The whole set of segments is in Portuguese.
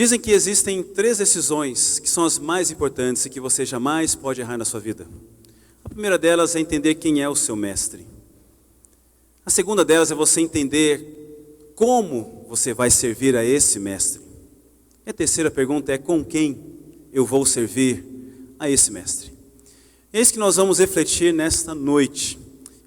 Dizem que existem 3 decisões que são as mais importantes e que você jamais pode errar na sua vida. A primeira delas é entender quem é o seu mestre. A segunda delas é você entender como você vai servir a esse mestre. E a terceira pergunta é com quem eu vou servir a esse mestre. É isso que nós vamos refletir nesta noite.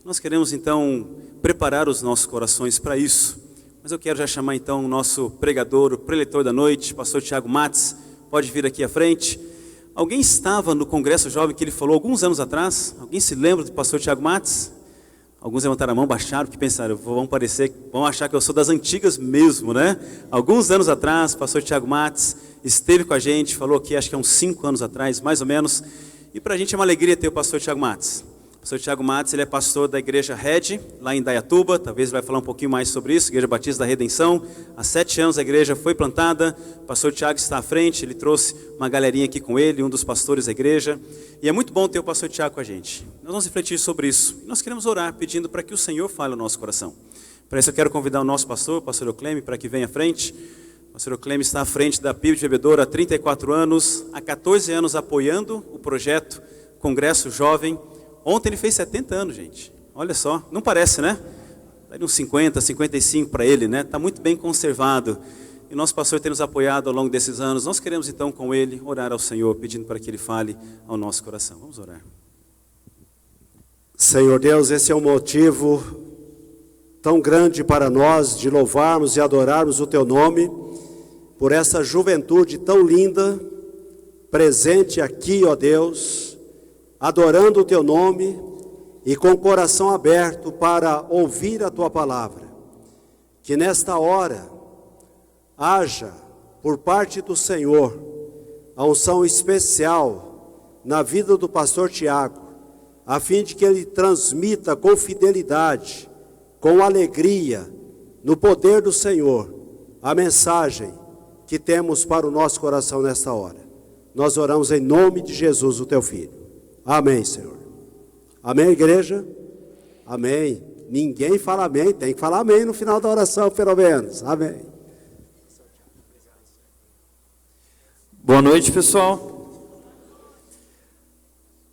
Nós queremos então preparar os nossos corações para isso. Mas eu quero já chamar então o nosso pregador, o preletor da noite, pastor Tiago Matos, pode vir aqui à frente. Alguém estava no Congresso Jovem que ele falou alguns anos atrás? Alguém se lembra do pastor Tiago Matos? Alguns levantaram a mão, baixaram, porque pensaram, vão achar que eu sou das antigas mesmo, né? Alguns anos atrás, o pastor Tiago Matos esteve com a gente, falou aqui, acho que há uns 5 anos atrás, mais ou menos. E para a gente é uma alegria ter o pastor Tiago Matos. O pastor Tiago Matos, ele é pastor da igreja Red, lá em Indaiatuba, talvez ele vai falar um pouquinho mais sobre isso, Igreja Batista da Redenção. Há 7 anos a igreja foi plantada, o pastor Tiago está à frente, ele trouxe uma galerinha aqui com ele, um dos pastores da igreja. E é muito bom ter o pastor Tiago com a gente. Nós vamos refletir sobre isso. Nós queremos orar, pedindo para que o Senhor fale ao nosso coração. Para isso eu quero convidar o nosso pastor, o pastor Eucleme, para que venha à frente. O pastor Eucleme está à frente da PIB de Bebedouro há 34 anos, há 14 anos apoiando o projeto Congresso Jovem. Ontem ele fez 70 anos, gente. Olha só, não parece, né? Está uns 50, 55 para ele, né? Está muito bem conservado. E nosso pastor tem nos apoiado ao longo desses anos. Nós queremos então com ele orar ao Senhor, pedindo para que ele fale ao nosso coração. Vamos orar. Senhor Deus, esse é um motivo tão grande para nós de louvarmos e adorarmos o Teu nome, por essa juventude tão linda, presente aqui, ó Deus, adorando o Teu nome e com o coração aberto para ouvir a Tua palavra. Que nesta hora haja, por parte do Senhor, a unção especial na vida do pastor Tiago, a fim de que ele transmita com fidelidade, com alegria, no poder do Senhor, a mensagem que temos para o nosso coração nesta hora. Nós oramos em nome de Jesus, o Teu Filho. Amém, Senhor. Amém, igreja? Amém. Ninguém fala amém, tem que falar amém no final da oração, pelo menos. Amém. Boa noite, pessoal.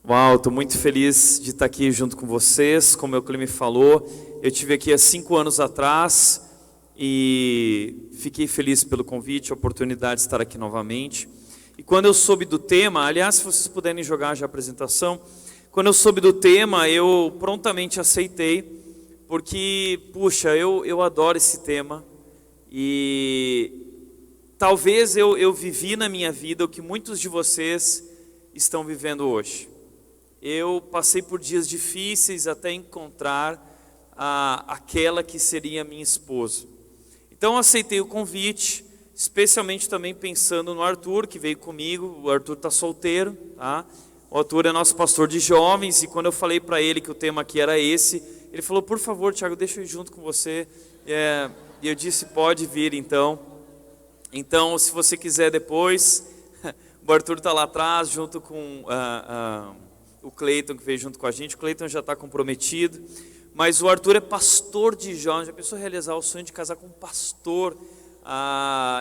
Uau, estou muito feliz de estar aqui junto com vocês. Como o Cleme falou, eu estive aqui há 5 anos atrás e fiquei feliz pelo convite, a oportunidade de estar aqui novamente. E quando eu soube do tema, aliás, se vocês puderem jogar já a apresentação, quando eu soube do tema, eu prontamente aceitei, porque, puxa, eu adoro esse tema e talvez eu vivi na minha vida o que muitos de vocês estão vivendo hoje. Eu passei por dias difíceis até encontrar aquela que seria minha esposa. Então eu aceitei o convite, especialmente também pensando no Arthur, que veio comigo. O Arthur está solteiro, tá? O Arthur é nosso pastor de jovens, e quando eu falei para ele que o tema aqui era esse, ele falou, por favor, Tiago, deixa eu ir junto com você. E eu disse, pode vir então. Então, se você quiser depois, o Arthur está lá atrás, junto com o Cleiton, que veio junto com a gente. O Cleiton já está comprometido, mas o Arthur é pastor de jovens. Já pensou em realizar o sonho de casar com um pastor?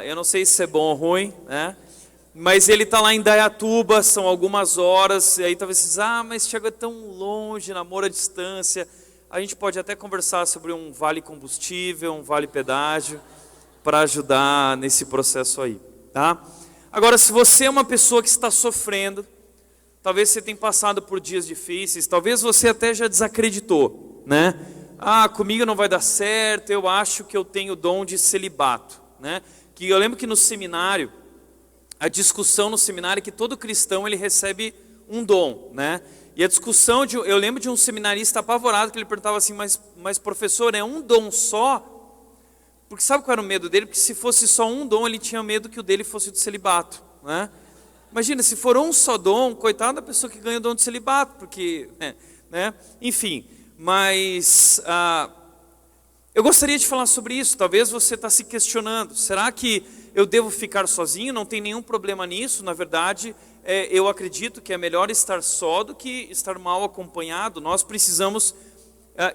Eu não sei se isso é bom ou ruim, né? Mas ele está lá em Indaiatuba, são algumas horas, e aí talvez vocês, mas Tiago é tão longe, namoro à distância. A gente pode até conversar sobre um vale combustível, um vale pedágio, para ajudar nesse processo aí, tá? Agora, se você é uma pessoa que está sofrendo, talvez você tenha passado por dias difíceis, talvez você até já desacreditou, né? Comigo não vai dar certo, eu acho que eu tenho o dom de celibato, né? Que eu lembro que no seminário, a discussão no seminário é que todo cristão ele recebe um dom, né? E a discussão, eu lembro de um seminarista apavorado que ele perguntava assim, mas professor, é um dom só? Porque sabe qual era o medo dele? Porque se fosse só um dom, ele tinha medo que o dele fosse do celibato, né? Imagina, se for um só dom, coitada da pessoa que ganha o dom do celibato, porque, né? Enfim, mas eu gostaria de falar sobre isso. Talvez você está se questionando, será que eu devo ficar sozinho? Não tem nenhum problema nisso. Na verdade, eu acredito que é melhor estar só do que estar mal acompanhado. Nós precisamos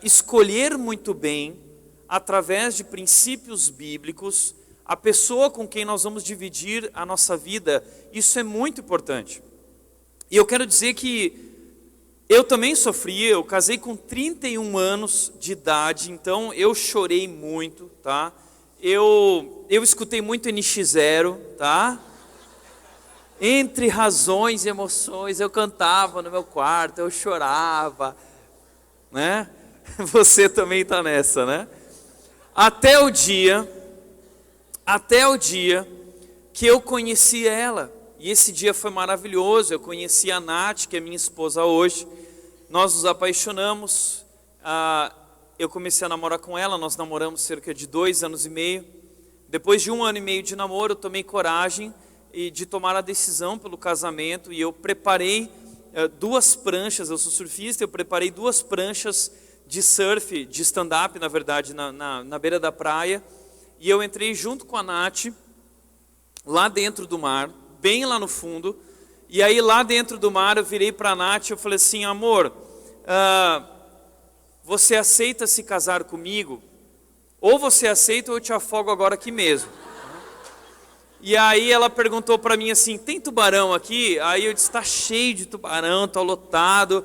escolher muito bem, através de princípios bíblicos, a pessoa com quem nós vamos dividir a nossa vida. Isso é muito importante. E eu quero dizer que eu também sofri, eu casei com 31 anos de idade, então eu chorei muito, tá? Eu escutei muito NX0, tá? Entre razões e emoções, eu cantava no meu quarto, eu chorava, né? Você também está nessa, né? Até o dia que eu conheci ela. E esse dia foi maravilhoso. Eu conheci a Nath, que é minha esposa hoje. Nós nos apaixonamos. Eu comecei a namorar com ela. Nós namoramos cerca de 2 anos e meio. Depois de 1 ano e meio de namoro, eu tomei coragem de tomar a decisão pelo casamento. E eu preparei 2 pranchas. Eu sou surfista. Eu preparei 2 pranchas de surf, de stand-up, na verdade, na beira da praia. E eu entrei junto com a Nath, lá dentro do mar, bem lá no fundo. E aí lá dentro do mar eu virei para a Nath e eu falei assim: amor, você aceita se casar comigo? Ou você aceita ou eu te afogo agora aqui mesmo. E aí ela perguntou para mim assim: tem tubarão aqui? Aí eu disse: está cheio de tubarão, está lotado.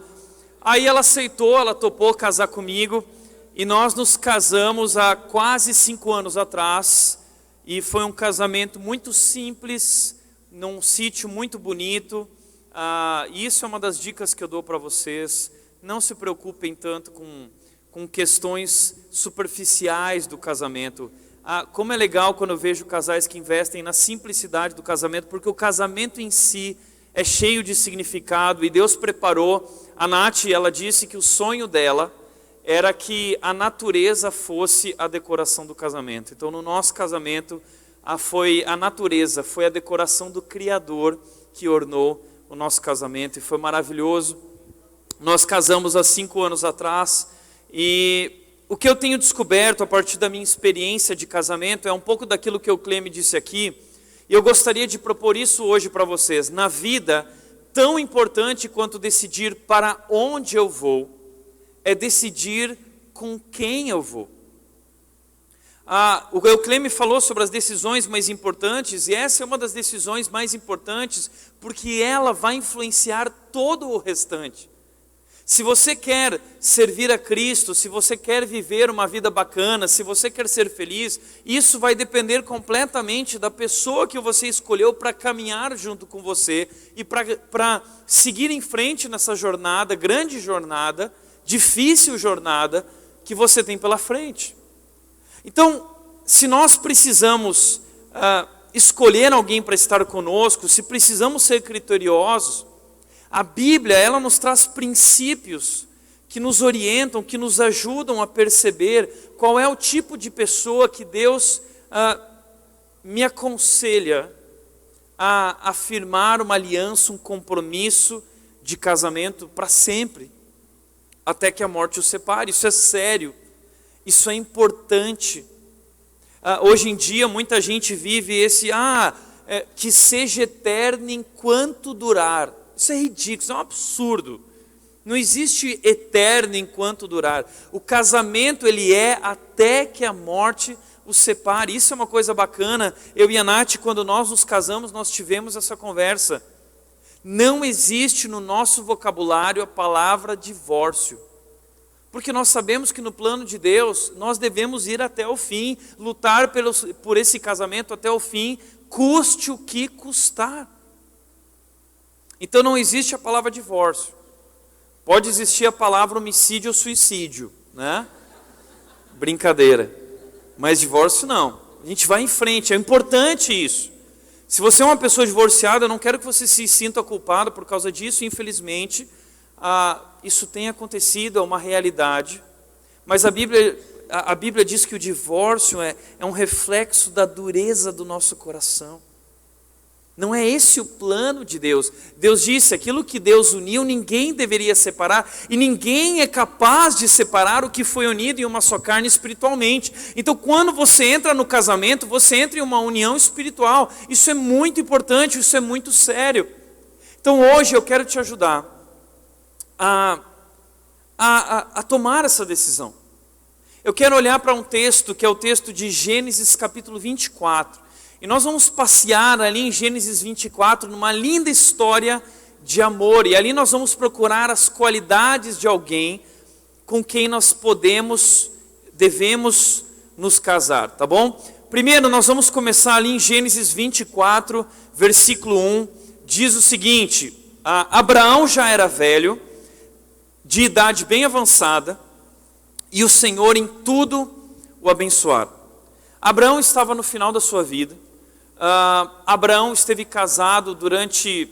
Aí ela aceitou, ela topou casar comigo. E nós nos casamos há quase 5 anos atrás. E foi um casamento muito simples, num sítio muito bonito. Isso é uma das dicas que eu dou para vocês. Não se preocupem tanto com questões superficiais do casamento. Como é legal quando eu vejo casais que investem na simplicidade do casamento, porque o casamento em si é cheio de significado e Deus preparou. A Nath, ela disse que o sonho dela era que a natureza fosse a decoração do casamento. Então, no nosso casamento, foi a natureza, foi a decoração do Criador que ornou o nosso casamento e foi maravilhoso. Nós casamos há 5 anos atrás e o que eu tenho descoberto a partir da minha experiência de casamento é um pouco daquilo que o Cleme disse aqui. E eu gostaria de propor isso hoje para vocês. Na vida, tão importante quanto decidir para onde eu vou, é decidir com quem eu vou. O Eucleme falou sobre as decisões mais importantes, e essa é uma das decisões mais importantes, porque ela vai influenciar todo o restante. Se você quer servir a Cristo, se você quer viver uma vida bacana, se você quer ser feliz, isso vai depender completamente da pessoa que você escolheu para caminhar junto com você e para seguir em frente nessa jornada, grande jornada, difícil jornada que você tem pela frente. Então, se nós precisamos escolher alguém para estar conosco, se precisamos ser criteriosos, a Bíblia, ela nos traz princípios que nos orientam, que nos ajudam a perceber qual é o tipo de pessoa que Deus me aconselha a afirmar uma aliança, um compromisso de casamento para sempre, até que a morte os separe. Isso é sério, isso é importante. Hoje em dia muita gente vive que seja eterno enquanto durar. Isso é ridículo, isso é um absurdo. Não existe eterno enquanto durar. O casamento, ele é até que a morte os separe. Isso é uma coisa bacana. Eu e a Nath, quando nós nos casamos, nós tivemos essa conversa. Não existe no nosso vocabulário a palavra divórcio. Porque nós sabemos que no plano de Deus, nós devemos ir até o fim, lutar por esse casamento até o fim, custe o que custar. Então não existe a palavra divórcio. Pode existir a palavra homicídio ou suicídio, né? Brincadeira. Mas divórcio não. A gente vai em frente, é importante isso. Se você é uma pessoa divorciada, eu não quero que você se sinta culpado por causa disso, infelizmente. Isso tem acontecido, é uma realidade. Mas a Bíblia diz que o divórcio é um reflexo da dureza do nosso coração. Não é esse o plano de Deus. Deus disse, aquilo que Deus uniu, ninguém deveria separar, e ninguém é capaz de separar o que foi unido em uma só carne espiritualmente. Então, quando você entra no casamento, você entra em uma união espiritual. Isso é muito importante, isso é muito sério. Então, hoje eu quero te ajudar a tomar essa decisão. Eu quero olhar para um texto que é o texto de Gênesis capítulo 24. E nós vamos passear ali em Gênesis 24 numa linda história de amor. E ali nós vamos procurar as qualidades de alguém com quem nós devemos nos casar, tá bom? Primeiro nós vamos começar ali em Gênesis 24, versículo 1. Diz o seguinte: Abraão já era velho, de idade bem avançada, e o Senhor em tudo o abençoara. Abraão estava no final da sua vida. Abraão esteve casado durante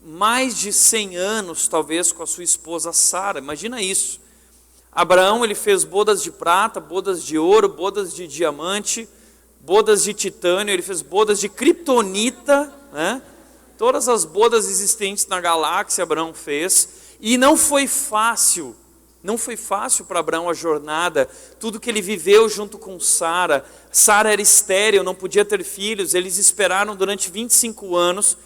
mais de 100 anos, talvez, com a sua esposa Sara. Imagina isso. Abraão, ele fez bodas de prata, bodas de ouro, bodas de diamante, bodas de titânio, ele fez bodas de criptonita, né? Todas as bodas existentes na galáxia Abraão fez. E não foi fácil para Abraão a jornada, tudo que ele viveu junto com Sara. Sara era estéril, não podia ter filhos, eles esperaram durante 25 anos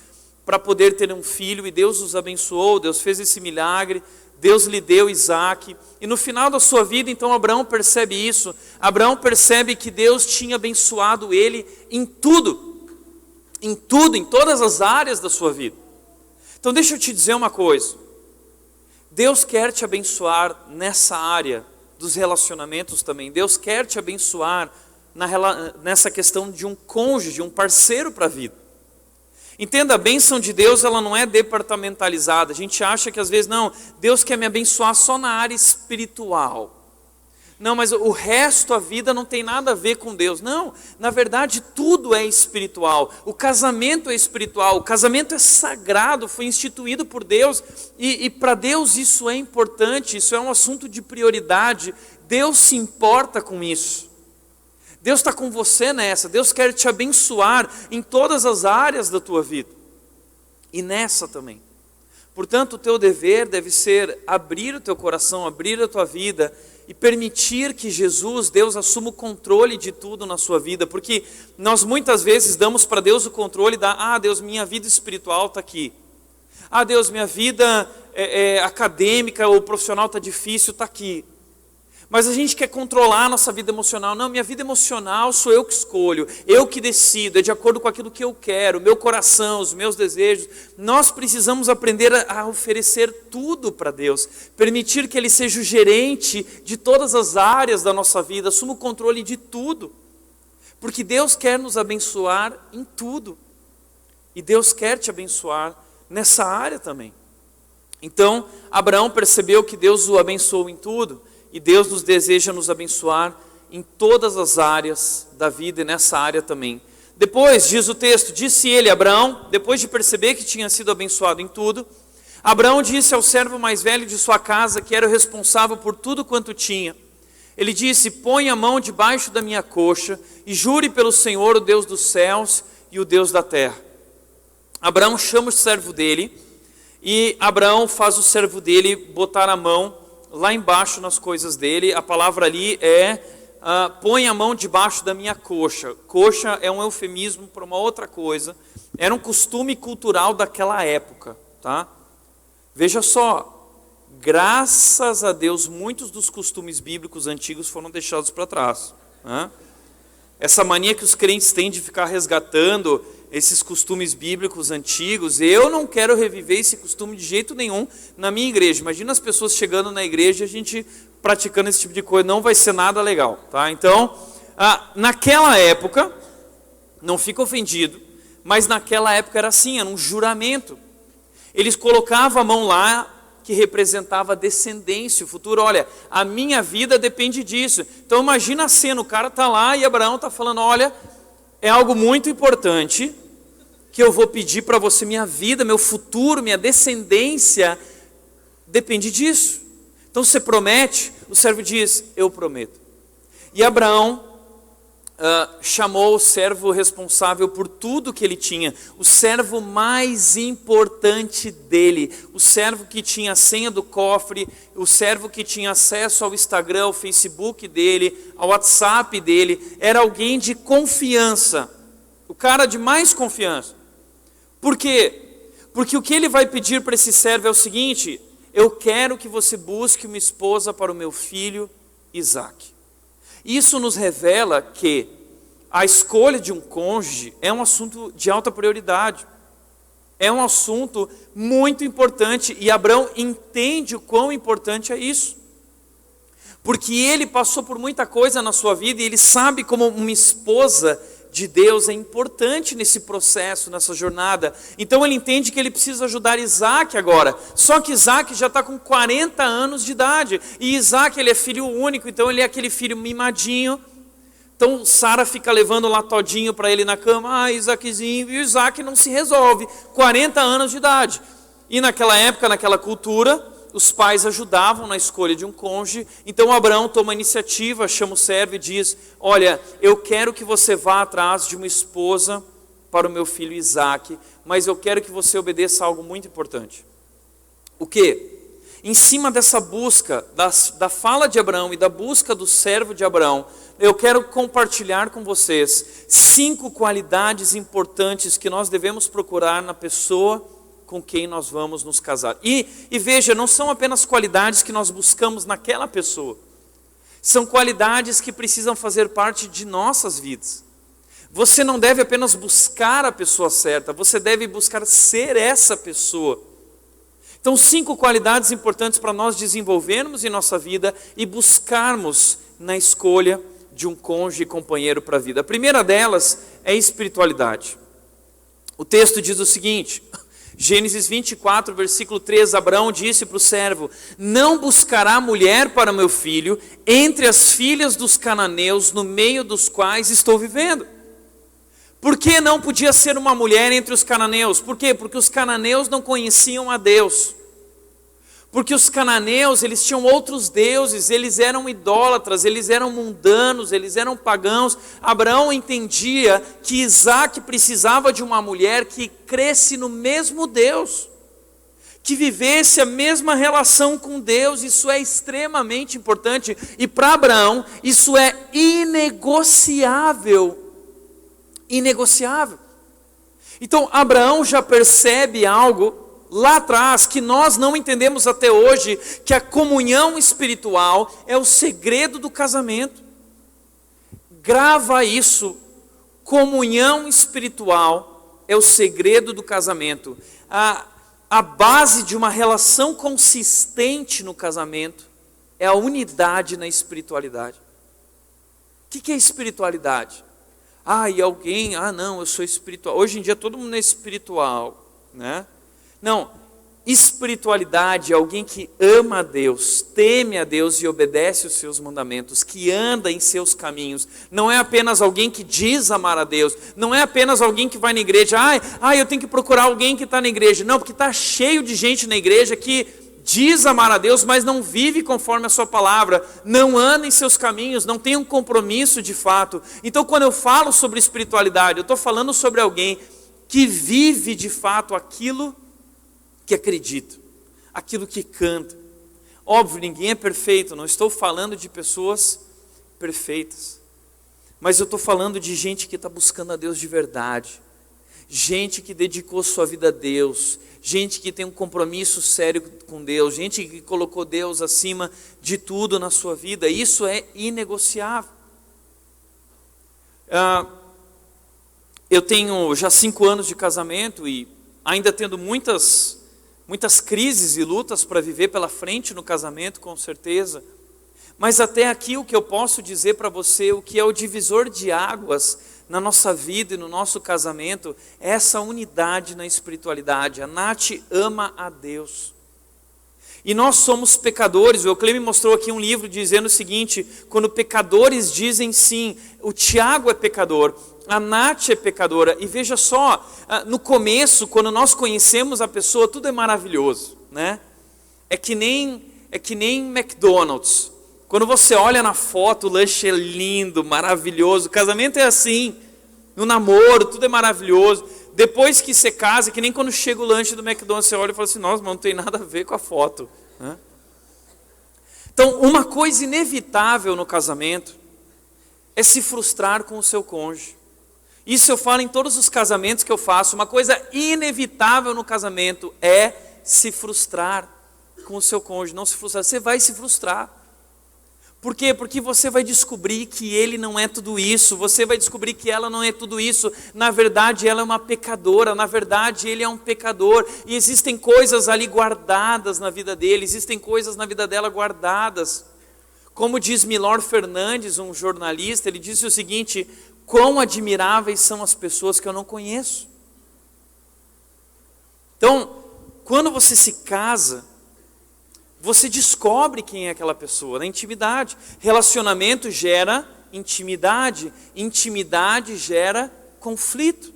para poder ter um filho, e Deus os abençoou, Deus fez esse milagre, Deus lhe deu Isaac, e no final da sua vida, então Abraão percebe isso, Abraão percebe que Deus tinha abençoado ele em tudo, em todas as áreas da sua vida. Então deixa eu te dizer uma coisa, Deus quer te abençoar nessa área dos relacionamentos também. Deus quer te abençoar nessa questão de um cônjuge, de um parceiro para a vida. Entenda, a bênção de Deus, ela não é departamentalizada. A gente acha que às vezes, não, Deus quer me abençoar só na área espiritual. Não, mas o resto, a vida não tem nada a ver com Deus. Não, na verdade tudo é espiritual. O casamento é espiritual, o casamento é sagrado, foi instituído por Deus. E para Deus isso é importante, isso é um assunto de prioridade. Deus se importa com isso. Deus está com você nessa, Deus quer te abençoar em todas as áreas da tua vida. E nessa também. Portanto, o teu dever deve ser abrir o teu coração, abrir a tua vida e permitir que Jesus, Deus, assuma o controle de tudo na sua vida. Porque nós muitas vezes damos para Deus o controle da, Deus, minha vida espiritual está aqui. Deus, minha vida acadêmica ou profissional está difícil, está aqui. Mas a gente quer controlar a nossa vida emocional. Não, minha vida emocional sou eu que escolho, eu que decido, é de acordo com aquilo que eu quero, meu coração, os meus desejos. Nós precisamos aprender a oferecer tudo para Deus, permitir que Ele seja o gerente de todas as áreas da nossa vida, assuma o controle de tudo. Porque Deus quer nos abençoar em tudo. E Deus quer te abençoar nessa área também. Então, Abraão percebeu que Deus o abençoou em tudo. E Deus nos deseja nos abençoar em todas as áreas da vida e nessa área também. Depois, diz o texto, disse ele, Abraão, depois de perceber que tinha sido abençoado em tudo, Abraão disse ao servo mais velho de sua casa, que era o responsável por tudo quanto tinha. Ele disse, põe a mão debaixo da minha coxa e jure pelo Senhor, o Deus dos céus e o Deus da terra. Abraão chama o servo dele e Abraão faz o servo dele botar a mão lá embaixo nas coisas dele. A palavra ali é põe a mão debaixo da minha coxa. Coxa é um eufemismo para uma outra coisa. Era um costume cultural daquela época, tá? Veja só, graças a Deus, muitos dos costumes bíblicos antigos foram deixados para trás, né? Essa mania que os crentes têm de ficar resgatando esses costumes bíblicos antigos, eu não quero reviver esse costume de jeito nenhum na minha igreja. Imagina as pessoas chegando na igreja e a gente praticando esse tipo de coisa, não vai ser nada legal, tá? Então, naquela época, não fica ofendido, mas naquela época era assim, era um juramento. Eles colocavam a mão lá, que representava a descendência, o futuro. Olha, a minha vida depende disso. Então imagina a cena, o cara está lá e Abraão está falando, olha, é algo muito importante que eu vou pedir para você, minha vida, meu futuro, minha descendência, depende disso. Então você promete? O servo diz, eu prometo. E Abraão chamou o servo responsável por tudo que ele tinha, o servo mais importante dele, o servo que tinha a senha do cofre, o servo que tinha acesso ao Instagram, ao Facebook dele, ao WhatsApp dele, era alguém de confiança, o cara de mais confiança. Por quê? Porque o que ele vai pedir para esse servo é o seguinte, eu quero que você busque uma esposa para o meu filho Isaac. Isso nos revela que a escolha de um cônjuge é um assunto de alta prioridade. É um assunto muito importante e Abraão entende o quão importante é isso. Porque ele passou por muita coisa na sua vida e ele sabe como uma esposa de Deus é importante nesse processo, nessa jornada. Então ele entende que ele precisa ajudar Isaac agora. Só que Isaac já está com 40 anos de idade. E Isaac, ele é filho único, então ele é aquele filho mimadinho. Então Sara fica levando lá todinho para ele na cama. Isaaczinho, e o Isaac não se resolve. 40 anos de idade. E naquela época, naquela cultura, os pais ajudavam na escolha de um cônjuge. Então Abraão toma a iniciativa, chama o servo e diz: olha, eu quero que você vá atrás de uma esposa para o meu filho Isaac, mas eu quero que você obedeça a algo muito importante. O quê? Em cima dessa busca, da fala de Abraão e da busca do servo de Abraão, eu quero compartilhar com vocês 5 qualidades importantes que nós devemos procurar na pessoa com quem nós vamos nos casar. E veja, não são apenas qualidades que nós buscamos naquela pessoa. São qualidades que precisam fazer parte de nossas vidas. Você não deve apenas buscar a pessoa certa, você deve buscar ser essa pessoa. Então, 5 qualidades importantes para nós desenvolvermos em nossa vida e buscarmos na escolha de um cônjuge e companheiro para a vida. A primeira delas é espiritualidade. O texto diz o seguinte: Gênesis 24, versículo 3, Abraão disse para o servo: não buscará mulher para meu filho entre as filhas dos cananeus, no meio dos quais estou vivendo. Por que não podia ser uma mulher entre os cananeus? Por quê? Porque os cananeus não conheciam a Deus. Porque os cananeus, eles tinham outros deuses, eles eram idólatras, eles eram mundanos, eles eram pagãos. Abraão entendia que Isaac precisava de uma mulher que cresce no mesmo Deus, que vivesse a mesma relação com Deus. Isso é extremamente importante. E para Abraão, isso é inegociável. Inegociável. Então, Abraão já percebe algo lá atrás, que nós não entendemos até hoje, que a comunhão espiritual é o segredo do casamento. Grava isso: comunhão espiritual é o segredo do casamento. A base de uma relação consistente no casamento é a unidade na espiritualidade. O que é espiritualidade? Não, eu sou espiritual. Hoje em dia todo mundo é espiritual, né? Não, espiritualidade é alguém que ama a Deus, teme a Deus e obedece os seus mandamentos, que anda em seus caminhos. Não é apenas alguém que diz amar a Deus, não é apenas alguém que vai na igreja. Eu tenho que procurar alguém que está na igreja. Não, porque está cheio de gente na igreja que diz amar a Deus, mas não vive conforme a sua palavra, não anda em seus caminhos, não tem um compromisso de fato. Então, quando eu falo sobre espiritualidade, eu estou falando sobre alguém que vive de fato aquilo que acredita, aquilo que canta. Óbvio, ninguém é perfeito, não estou falando de pessoas perfeitas, mas eu estou falando de gente que está buscando a Deus de verdade, gente que dedicou sua vida a Deus, gente que tem um compromisso sério com Deus, gente que colocou Deus acima de tudo na sua vida. Isso é inegociável. Eu tenho já 5 anos de casamento e ainda tendo muitas crises e lutas para viver pela frente no casamento, com certeza. Mas até aqui o que eu posso dizer para você, o que é o divisor de águas na nossa vida e no nosso casamento, é essa unidade na espiritualidade. A Nath ama a Deus. E nós somos pecadores. O Euclide mostrou aqui um livro dizendo o seguinte: quando pecadores dizem sim, o Tiago é pecador, a Nath é pecadora. E veja só, no começo, quando nós conhecemos a pessoa, tudo é maravilhoso, né? É que nem McDonald's. Quando você olha na foto, o lanche é lindo, maravilhoso. O casamento é assim. No namoro, tudo é maravilhoso. Depois que você casa, que nem quando chega o lanche do McDonald's, você olha e fala assim: nossa, mas não tem nada a ver com a foto, né? Então, uma coisa inevitável no casamento é se frustrar com o seu cônjuge. Isso eu falo em todos os casamentos que eu faço. Uma coisa inevitável no casamento é se frustrar com o seu cônjuge. Não se frustrar, você vai se frustrar. Por quê? Porque você vai descobrir que ele não é tudo isso, você vai descobrir que ela não é tudo isso. Na verdade, ela é uma pecadora, na verdade, ele é um pecador. E existem coisas ali guardadas na vida dele, existem coisas na vida dela guardadas. Como diz Milor Fernandes, um jornalista, ele disse o seguinte: quão admiráveis são as pessoas que eu não conheço. Então, quando você se casa, você descobre quem é aquela pessoa, na intimidade. Relacionamento gera intimidade, intimidade gera conflito.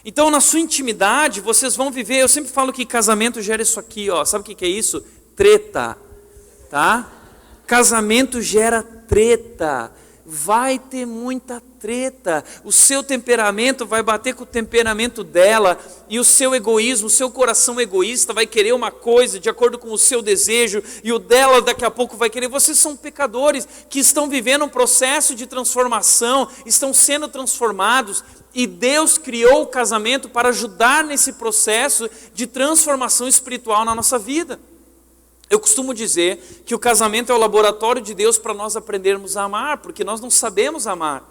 Então, na sua intimidade, vocês vão viver, eu sempre falo que casamento gera isso aqui, ó. Sabe o que é isso? Treta, tá? Casamento gera treta. Vai ter muita treta, o seu temperamento vai bater com o temperamento dela, e o seu egoísmo, o seu coração egoísta vai querer uma coisa de acordo com o seu desejo, e o dela daqui a pouco vai querer. Vocês são pecadores que estão vivendo um processo de transformação, estão sendo transformados, e Deus criou o casamento para ajudar nesse processo de transformação espiritual na nossa vida. Eu costumo dizer que o casamento é o laboratório de Deus para nós aprendermos a amar, porque nós não sabemos amar.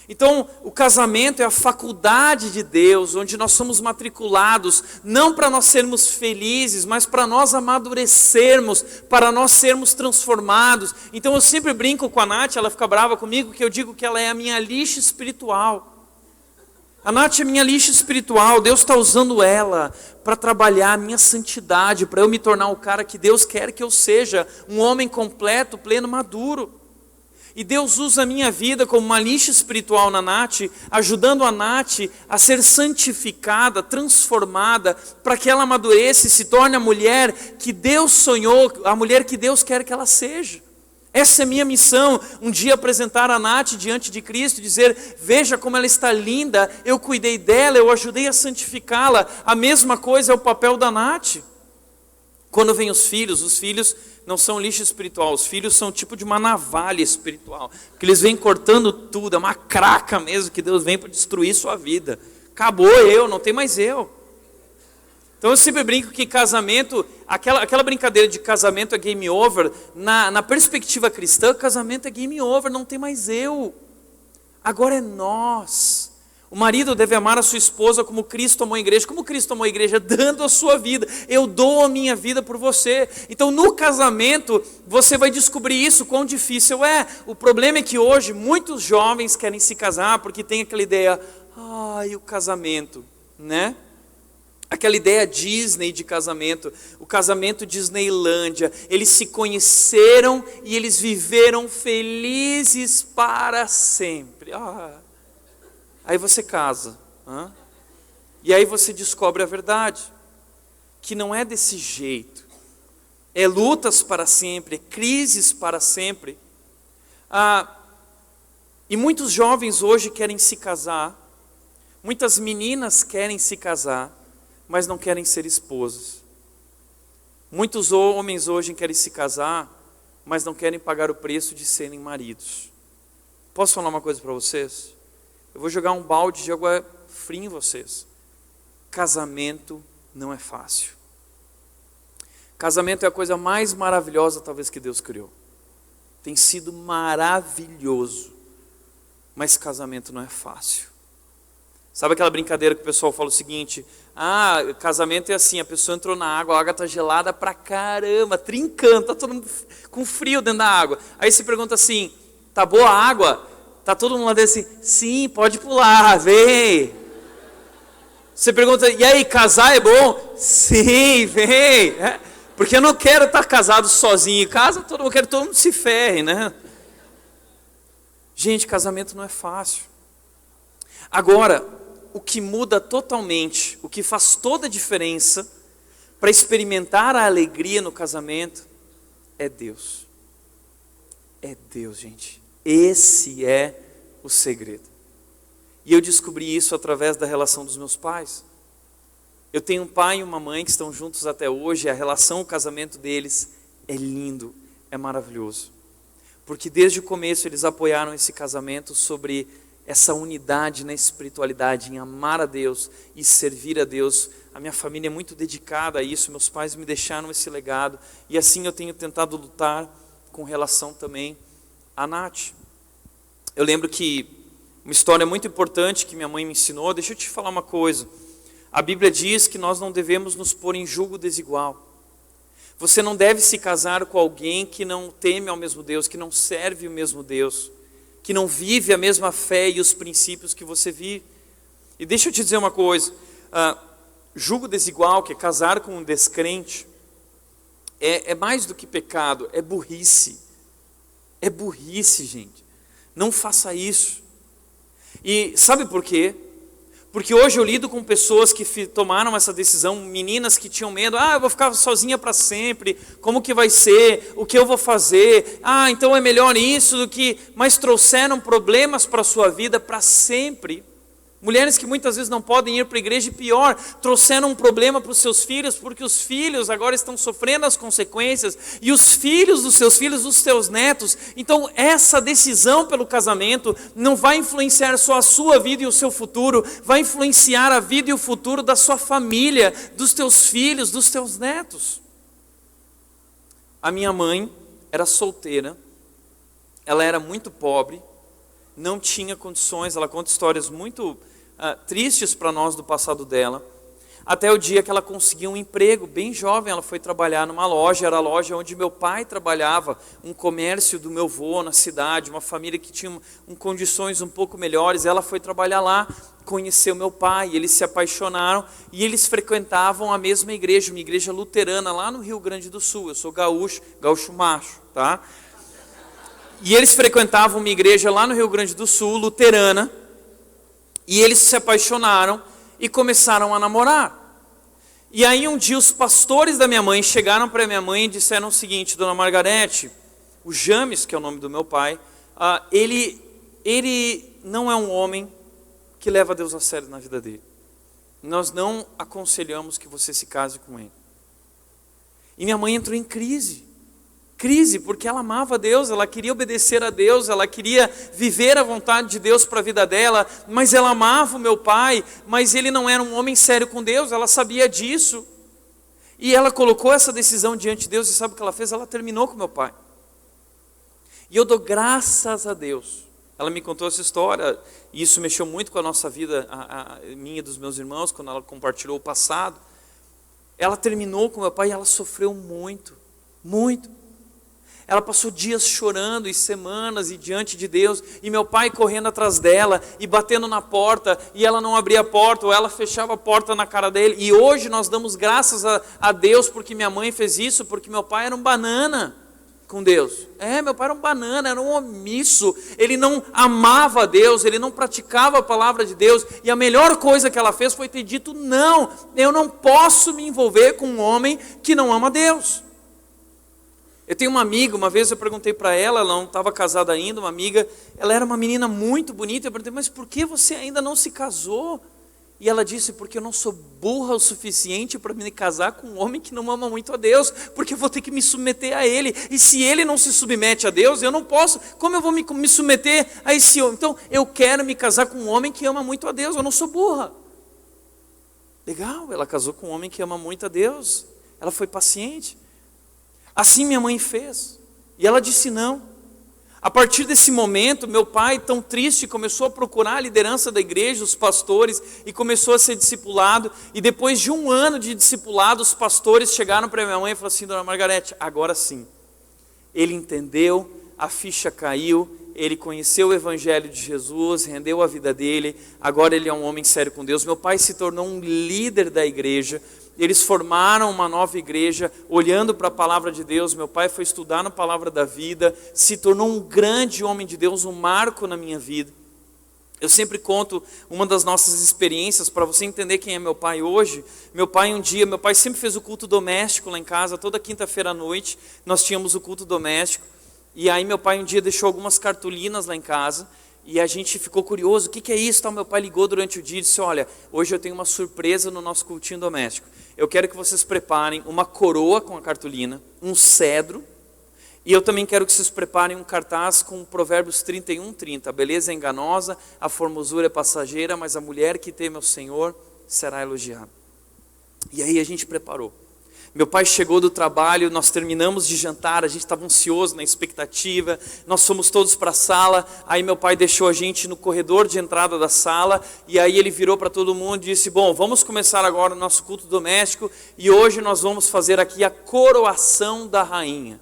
Então, o casamento é a faculdade de Deus, onde nós somos matriculados, não para nós sermos felizes, mas para nós amadurecermos, para nós sermos transformados. Então, eu sempre brinco com a Nath, ela fica brava comigo, que eu digo que ela é a minha lixa espiritual. A Nath é minha lixa espiritual, Deus está usando ela para trabalhar a minha santidade, para eu me tornar o cara que Deus quer que eu seja, um homem completo, pleno, maduro. E Deus usa a minha vida como uma lixa espiritual na Nath, ajudando a Nath a ser santificada, transformada, para que ela amadureça e se torne a mulher que Deus sonhou, a mulher que Deus quer que ela seja. Essa é a minha missão, um dia apresentar a Nath diante de Cristo e dizer: veja como ela está linda, eu cuidei dela, eu ajudei a santificá-la. A mesma coisa é o papel da Nath. Quando vem os filhos não são lixo espiritual, os filhos são tipo de uma navalha espiritual, porque eles vêm cortando tudo, é uma craca mesmo que Deus vem para destruir sua vida. Acabou eu, não tem mais eu. Então eu sempre brinco que casamento, aquela brincadeira de casamento é game over, na perspectiva cristã, casamento é game over, não tem mais eu. Agora é nós. O marido deve amar a sua esposa como Cristo amou a igreja. Como Cristo amou a igreja? Dando a sua vida. Eu dou a minha vida por você. Então no casamento você vai descobrir isso, quão difícil é. O problema é que hoje muitos jovens querem se casar porque tem aquela ideia, e o casamento, né? Aquela ideia Disney de casamento, o casamento Disneylândia. Eles se conheceram e eles viveram felizes para sempre. Aí você casa, e aí você descobre a verdade, que não é desse jeito. É lutas para sempre, é crises para sempre. E muitos jovens hoje querem se casar, muitas meninas querem se casar, mas não querem ser esposas. Muitos homens hoje querem se casar, mas não querem pagar o preço de serem maridos. Posso falar uma coisa para vocês? Eu vou jogar um balde de água fria em vocês. Casamento não é fácil. Casamento é a coisa mais maravilhosa talvez que Deus criou. Tem sido maravilhoso, mas casamento não é fácil. Sabe aquela brincadeira que o pessoal fala o seguinte: casamento é assim, a pessoa entrou na água, a água está gelada pra caramba, trincando, tá todo mundo com frio dentro da água. Aí você pergunta assim: tá boa a água? Tá todo mundo lá dentro assim: sim, pode pular, vem. Você pergunta: e aí, casar é bom? Sim, vem. Porque eu não quero estar casado sozinho em casa, eu quero que todo mundo se ferre, né? Gente, casamento não é fácil. Agora, o que muda totalmente, o que faz toda a diferença para experimentar a alegria no casamento é Deus. É Deus, gente. Esse é o segredo. E eu descobri isso através da relação dos meus pais. Eu tenho um pai e uma mãe que estão juntos até hoje, a relação, o casamento deles é lindo, é maravilhoso. Porque desde o começo eles apoiaram esse casamento sobre essa unidade na espiritualidade, em amar a Deus e servir a Deus. A minha família é muito dedicada a isso, meus pais me deixaram esse legado, e assim eu tenho tentado lutar com relação também a Nath. Eu lembro que uma história muito importante que minha mãe me ensinou, deixa eu te falar uma coisa. A Bíblia diz que nós não devemos nos pôr em julgo desigual. Você não deve se casar com alguém que não teme ao mesmo Deus, que não serve o mesmo Deus, que não vive a mesma fé e os princípios que você vive. E deixa eu te dizer uma coisa, julgo desigual, que é casar com um descrente, é mais do que pecado, é burrice. É burrice, gente. Não faça isso. E sabe por quê? Porque hoje eu lido com pessoas que tomaram essa decisão, meninas que tinham medo, eu vou ficar sozinha para sempre, como que vai ser, o que eu vou fazer, então é melhor isso do que... Mas trouxeram problemas para a sua vida para sempre. Mulheres que muitas vezes não podem ir para a igreja e pior, trouxeram um problema para os seus filhos, porque os filhos agora estão sofrendo as consequências, e os filhos dos seus netos. Então essa decisão pelo casamento não vai influenciar só a sua vida e o seu futuro, vai influenciar a vida e o futuro da sua família, dos teus filhos, dos teus netos. A minha mãe era solteira, ela era muito pobre, não tinha condições, ela conta histórias muito tristes para nós do passado dela, até o dia que ela conseguiu um emprego, bem jovem, ela foi trabalhar numa loja, era a loja onde meu pai trabalhava, um comércio do meu avô na cidade, uma família que tinha condições um pouco melhores, ela foi trabalhar lá, conheceu meu pai, eles se apaixonaram, e eles frequentavam a mesma igreja, uma igreja luterana lá no Rio Grande do Sul. Eu sou gaúcho macho, tá? E eles frequentavam uma igreja lá no Rio Grande do Sul, luterana, e eles se apaixonaram e começaram a namorar. E aí um dia os pastores da minha mãe chegaram para minha mãe e disseram o seguinte: Dona Margarete, o James, que é o nome do meu pai, ele não é um homem que leva Deus a sério na vida dele. Nós não aconselhamos que você se case com ele. E minha mãe entrou em crise, porque ela amava Deus, ela queria obedecer a Deus, ela queria viver a vontade de Deus para a vida dela, mas ela amava o meu pai, mas ele não era um homem sério com Deus, ela sabia disso. E ela colocou essa decisão diante de Deus, e sabe o que ela fez? Ela terminou com meu pai. E eu dou graças a Deus. Ela me contou essa história, e isso mexeu muito com a nossa vida, a minha e dos meus irmãos, quando ela compartilhou o passado. Ela terminou com meu pai e ela sofreu muito, muito. Ela passou dias chorando e semanas e diante de Deus, e meu pai correndo atrás dela e batendo na porta, e ela não abria a porta, ou ela fechava a porta na cara dele. E hoje nós damos graças a Deus porque minha mãe fez isso, porque meu pai era um banana com Deus. Meu pai era um banana, era um omisso, ele não amava a Deus, ele não praticava a palavra de Deus, e a melhor coisa que ela fez foi ter dito: não, eu não posso me envolver com um homem que não ama Deus. Eu tenho uma amiga, uma vez eu perguntei para ela não estava casada ainda, uma amiga, ela era uma menina muito bonita, eu perguntei: mas por que você ainda não se casou? E ela disse: porque eu não sou burra o suficiente para me casar com um homem que não ama muito a Deus, porque eu vou ter que me submeter a ele, e se ele não se submete a Deus, eu não posso, como eu vou me submeter a esse homem? Então eu quero me casar com um homem que ama muito a Deus, eu não sou burra. Legal, ela casou com um homem que ama muito a Deus, ela foi paciente. Assim minha mãe fez, e ela disse não. A partir desse momento, meu pai, tão triste, começou a procurar a liderança da igreja, os pastores, e começou a ser discipulado. E depois de 1 ano de discipulado, os pastores chegaram para minha mãe e falaram assim: Dona Margarete, agora sim, ele entendeu, a ficha caiu, ele conheceu o evangelho de Jesus, rendeu a vida dele, agora ele é um homem sério com Deus. Meu pai se tornou um líder da igreja. Eles formaram uma nova igreja, olhando para a palavra de Deus. Meu pai foi estudar na palavra da vida, se tornou um grande homem de Deus, um marco na minha vida. Eu sempre conto uma das nossas experiências, para você entender quem é meu pai hoje. Meu pai sempre fez o culto doméstico lá em casa, toda quinta-feira à noite, nós tínhamos o culto doméstico. E aí meu pai um dia deixou algumas cartolinas lá em casa, e a gente ficou curioso: o que é isso? Meu pai ligou durante o dia e disse: olha, hoje eu tenho uma surpresa no nosso cultinho doméstico. Eu quero que vocês preparem uma coroa com a cartolina, um cedro, e eu também quero que vocês preparem um cartaz com Provérbios 31:30. A beleza é enganosa, a formosura é passageira, mas a mulher que teme ao Senhor será elogiada. E aí a gente preparou. Meu pai chegou do trabalho, nós terminamos de jantar, a gente estava ansioso, na expectativa, nós fomos todos para a sala, aí meu pai deixou a gente no corredor de entrada da sala, e aí ele virou para todo mundo e disse, bom, vamos começar agora o nosso culto doméstico, e hoje nós vamos fazer aqui a coroação da rainha.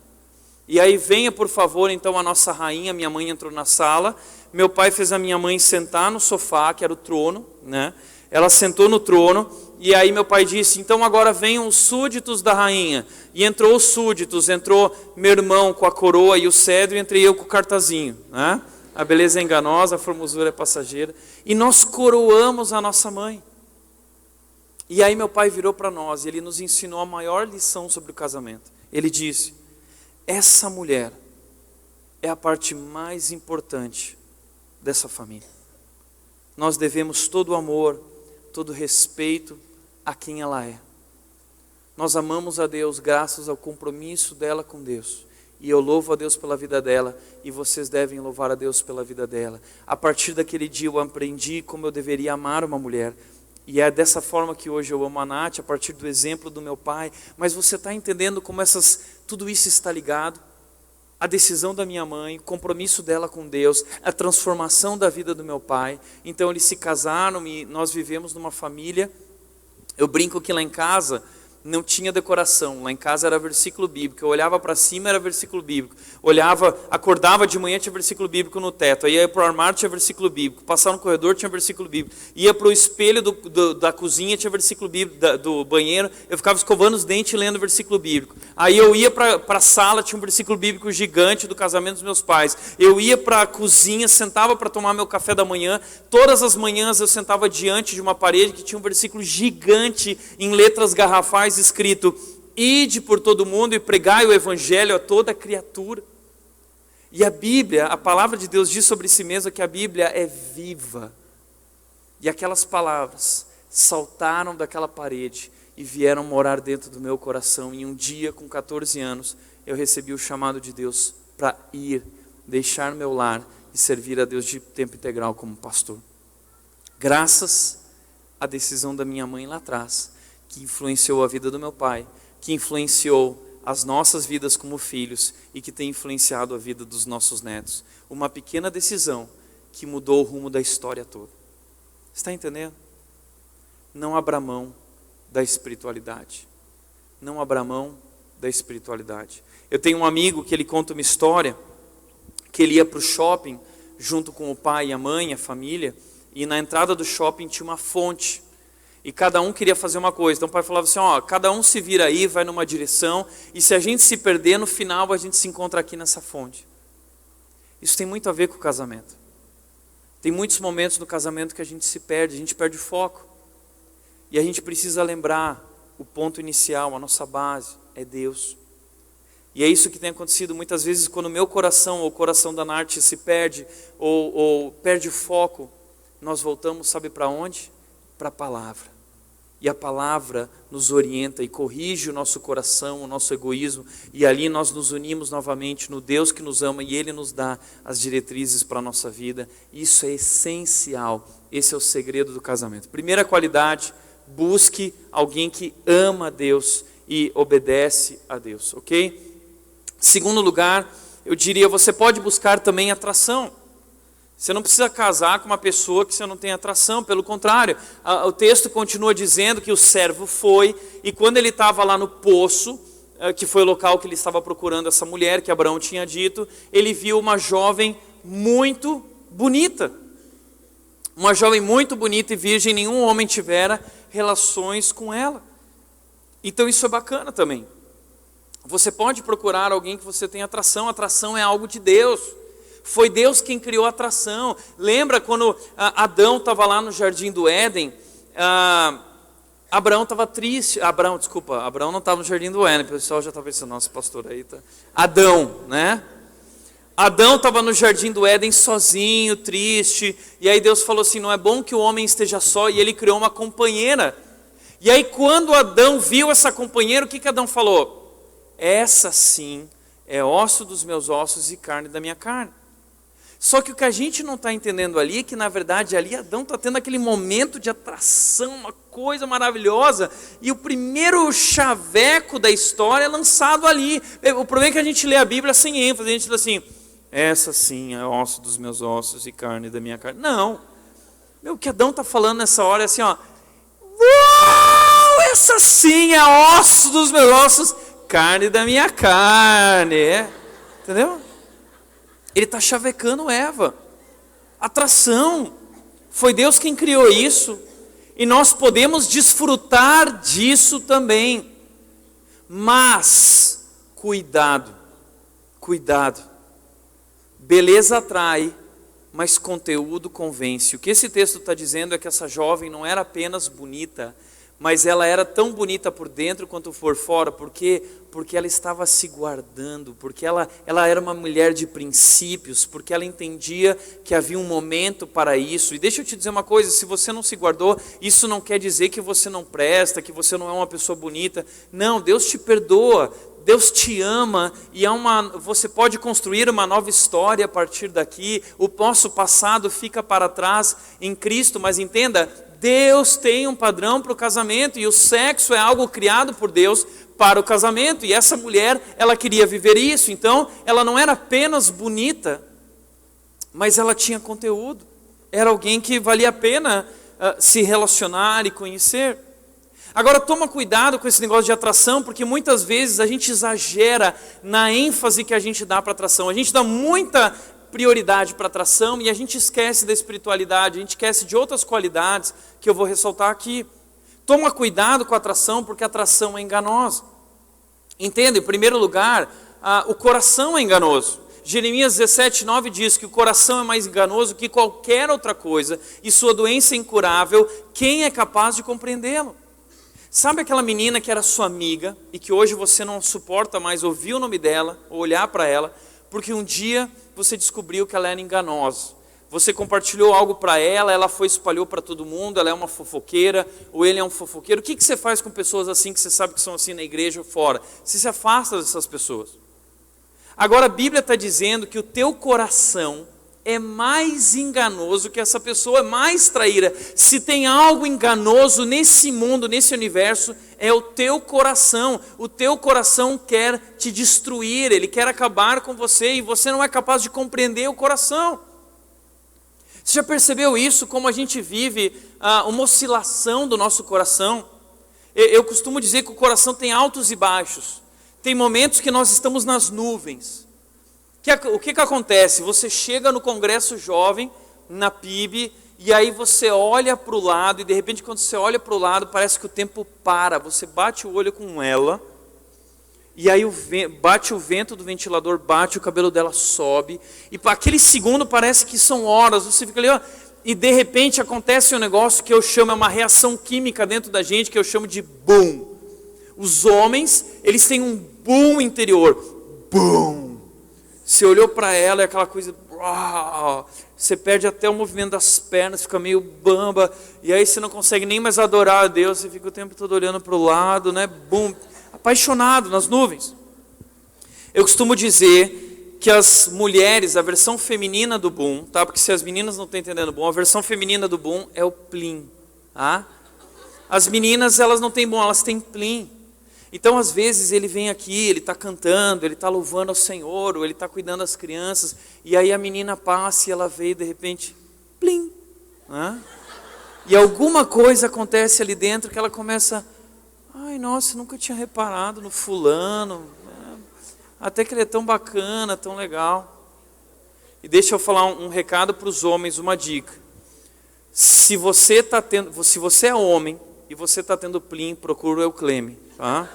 E aí venha por favor então a nossa rainha, minha mãe entrou na sala, meu pai fez a minha mãe sentar no sofá, que era o trono, né? Ela sentou no trono, e aí meu pai disse, então agora venham os súditos da rainha. E entrou os súditos, entrou meu irmão com a coroa e o cedro, e entrei eu com o cartazinho, né? A beleza é enganosa, a formosura é passageira. E nós coroamos a nossa mãe. E aí meu pai virou para nós, e ele nos ensinou a maior lição sobre o casamento. Ele disse, essa mulher é a parte mais importante dessa família. Nós devemos todo o amor, todo o respeito a quem ela é. Nós amamos a Deus graças ao compromisso dela com Deus. E eu louvo a Deus pela vida dela, e vocês devem louvar a Deus pela vida dela. A partir daquele dia eu aprendi como eu deveria amar uma mulher. E é dessa forma que hoje eu amo a Nath, a partir do exemplo do meu pai. Mas você está entendendo como tudo isso está ligado? A decisão da minha mãe, o compromisso dela com Deus, a transformação da vida do meu pai. Então eles se casaram e nós vivemos numa família. Eu brinco que lá em casa não tinha decoração, lá em casa era versículo bíblico. Eu olhava para cima, era versículo bíblico. Acordava de manhã, tinha versículo bíblico no teto. Aí ia para o armário, tinha versículo bíblico. Passava no corredor, tinha versículo bíblico. Ia para o espelho da cozinha, tinha versículo bíblico. Do banheiro, eu ficava escovando os dentes e lendo versículo bíblico. Aí eu ia para a sala, tinha um versículo bíblico gigante do casamento dos meus pais. Eu ia para a cozinha, sentava para tomar meu café da manhã. Todas as manhãs eu sentava diante de uma parede que tinha um versículo gigante em letras garrafais escrito, ide por todo mundo e pregai o evangelho a toda criatura. E a Bíblia, a palavra de Deus diz sobre si mesma que a Bíblia é viva. E aquelas palavras saltaram daquela parede e vieram morar dentro do meu coração. E um dia, com 14 anos, eu recebi o chamado de Deus para ir, deixar meu lar e servir a Deus de tempo integral como pastor. Graças à decisão da minha mãe lá atrás, que influenciou a vida do meu pai, que influenciou as nossas vidas como filhos e que tem influenciado a vida dos nossos netos. Uma pequena decisão que mudou o rumo da história toda. Está entendendo? Não abra mão da espiritualidade. Não abra mão da espiritualidade. Eu tenho um amigo que ele conta uma história, que ele ia para o shopping junto com o pai e a mãe, a família, e na entrada do shopping tinha uma fonte. E cada um queria fazer uma coisa. Então o pai falava assim, cada um se vira aí, vai numa direção, e se a gente se perder, no final a gente se encontra aqui nessa fonte. Isso tem muito a ver com o casamento. Tem muitos momentos no casamento que a gente se perde, a gente perde o foco. E a gente precisa lembrar o ponto inicial, a nossa base, é Deus. E é isso que tem acontecido muitas vezes quando o meu coração ou o coração da Nath se perde, ou perde o foco, nós voltamos, sabe para onde? Para a palavra. E a palavra nos orienta e corrige o nosso coração, o nosso egoísmo, e ali nós nos unimos novamente no Deus que nos ama e Ele nos dá as diretrizes para a nossa vida. Isso é essencial, esse é o segredo do casamento. Primeira qualidade, busque alguém que ama a Deus e obedece a Deus, ok? Segundo lugar, eu diria, você pode buscar também atração. Você não precisa casar com uma pessoa que você não tem atração, pelo contrário, o texto continua dizendo que o servo foi, e quando ele estava lá no poço, que foi o local que ele estava procurando essa mulher, que Abraão tinha dito, ele viu uma jovem muito bonita. Uma jovem muito bonita e virgem, nenhum homem tivera relações com ela. Então isso é bacana também. Você pode procurar alguém que você tem atração, atração é algo de Deus. Foi Deus quem criou a atração. Lembra quando Adão estava lá no jardim do Éden? Abraão estava triste. Abraão não estava no jardim do Éden. O pessoal já está pensando, nossa, pastor aí tá. Adão, né? Adão estava no jardim do Éden sozinho, triste. E aí Deus falou assim, não é bom que o homem esteja só. E ele criou uma companheira. E aí quando Adão viu essa companheira, o que Adão falou? Essa sim é osso dos meus ossos e carne da minha carne. Só que o que a gente não está entendendo ali é que, na verdade, ali Adão está tendo aquele momento de atração, uma coisa maravilhosa, e o primeiro chaveco da história é lançado ali. O problema é que a gente lê a Bíblia sem ênfase, a gente diz assim, essa sim é osso dos meus ossos e carne da minha carne. Não, o que Adão está falando nessa hora é assim, ó, uau, essa sim é osso dos meus ossos, carne da minha carne, entendeu? Ele está chavecando Eva. Atração. Foi Deus quem criou isso. E nós podemos desfrutar disso também. Mas, cuidado. Cuidado. Beleza atrai, mas conteúdo convence. O que esse texto está dizendo é que essa jovem não era apenas bonita, mas ela era tão bonita por dentro quanto por fora. Por quê? Porque ela estava se guardando, porque ela era uma mulher de princípios, porque ela entendia que havia um momento para isso. E deixa eu te dizer uma coisa, se você não se guardou, isso não quer dizer que você não presta, que você não é uma pessoa bonita. Não, Deus te perdoa, Deus te ama, e você pode construir uma nova história a partir daqui. O nosso passado fica para trás em Cristo, mas entenda, Deus tem um padrão para o casamento, e o sexo é algo criado por Deus para o casamento, e essa mulher, ela queria viver isso. Então, ela não era apenas bonita, mas ela tinha conteúdo, era alguém que valia a pena se relacionar e conhecer. Agora, toma cuidado com esse negócio de atração, porque muitas vezes a gente exagera na ênfase que a gente dá para atração. A gente dá muita prioridade para atração e a gente esquece da espiritualidade, a gente esquece de outras qualidades que eu vou ressaltar aqui. Toma cuidado com a atração, porque a atração é enganosa. Entenda, em primeiro lugar, o coração é enganoso. Jeremias 17:9 diz que o coração é mais enganoso que qualquer outra coisa, e sua doença é incurável, quem é capaz de compreendê-lo? Sabe aquela menina que era sua amiga, e que hoje você não suporta mais ouvir o nome dela, ou olhar para ela, porque um dia você descobriu que ela era enganosa. Você compartilhou algo para ela, ela foi e espalhou para todo mundo, ela é uma fofoqueira, ou ele é um fofoqueiro. O que você faz com pessoas assim, que você sabe que são assim na igreja ou fora? Você se afasta dessas pessoas. Agora a Bíblia está dizendo que o teu coração é mais enganoso que essa pessoa, é mais traíra. Se tem algo enganoso nesse mundo, nesse universo, é o teu coração. O teu coração quer te destruir, ele quer acabar com você, e você não é capaz de compreender o coração. Você já percebeu isso, como a gente vive uma oscilação do nosso coração? Eu costumo dizer que o coração tem altos e baixos. Tem momentos que nós estamos nas nuvens. O que acontece? Você chega no congresso jovem, na PIB, e aí você olha para o lado, e de repente quando você olha para o lado, parece que o tempo para, você bate o olho com ela, e aí bate o vento do ventilador, bate, o cabelo dela sobe, e para aquele segundo parece que são horas, você fica ali, ó, e de repente acontece um negócio que eu chamo, é uma reação química dentro da gente, que eu chamo de boom. Os homens, eles têm um boom interior, boom. Você olhou para ela, é aquela coisa, você perde até o movimento das pernas, fica meio bamba, e aí você não consegue nem mais adorar a Deus, você fica o tempo todo olhando para o lado, né? Bum, apaixonado nas nuvens. Eu costumo dizer que as mulheres, a versão feminina do boom, tá? Porque se as meninas não estão entendendo boom, a versão feminina do boom é o plim, tá? As meninas, elas não têm boom, elas têm plim. Então, às vezes, ele vem aqui, ele está cantando, ele está louvando ao Senhor, ou ele está cuidando das crianças, e aí a menina passa e ela veio, de repente, plim, né? E alguma coisa acontece ali dentro que ela começa, ai, nossa, nunca tinha reparado no fulano, né? Até que ele é tão bacana, tão legal. E deixa eu falar um recado para os homens, uma dica. Se você é homem e você está tendo plim, procura o Eucleme. Tá?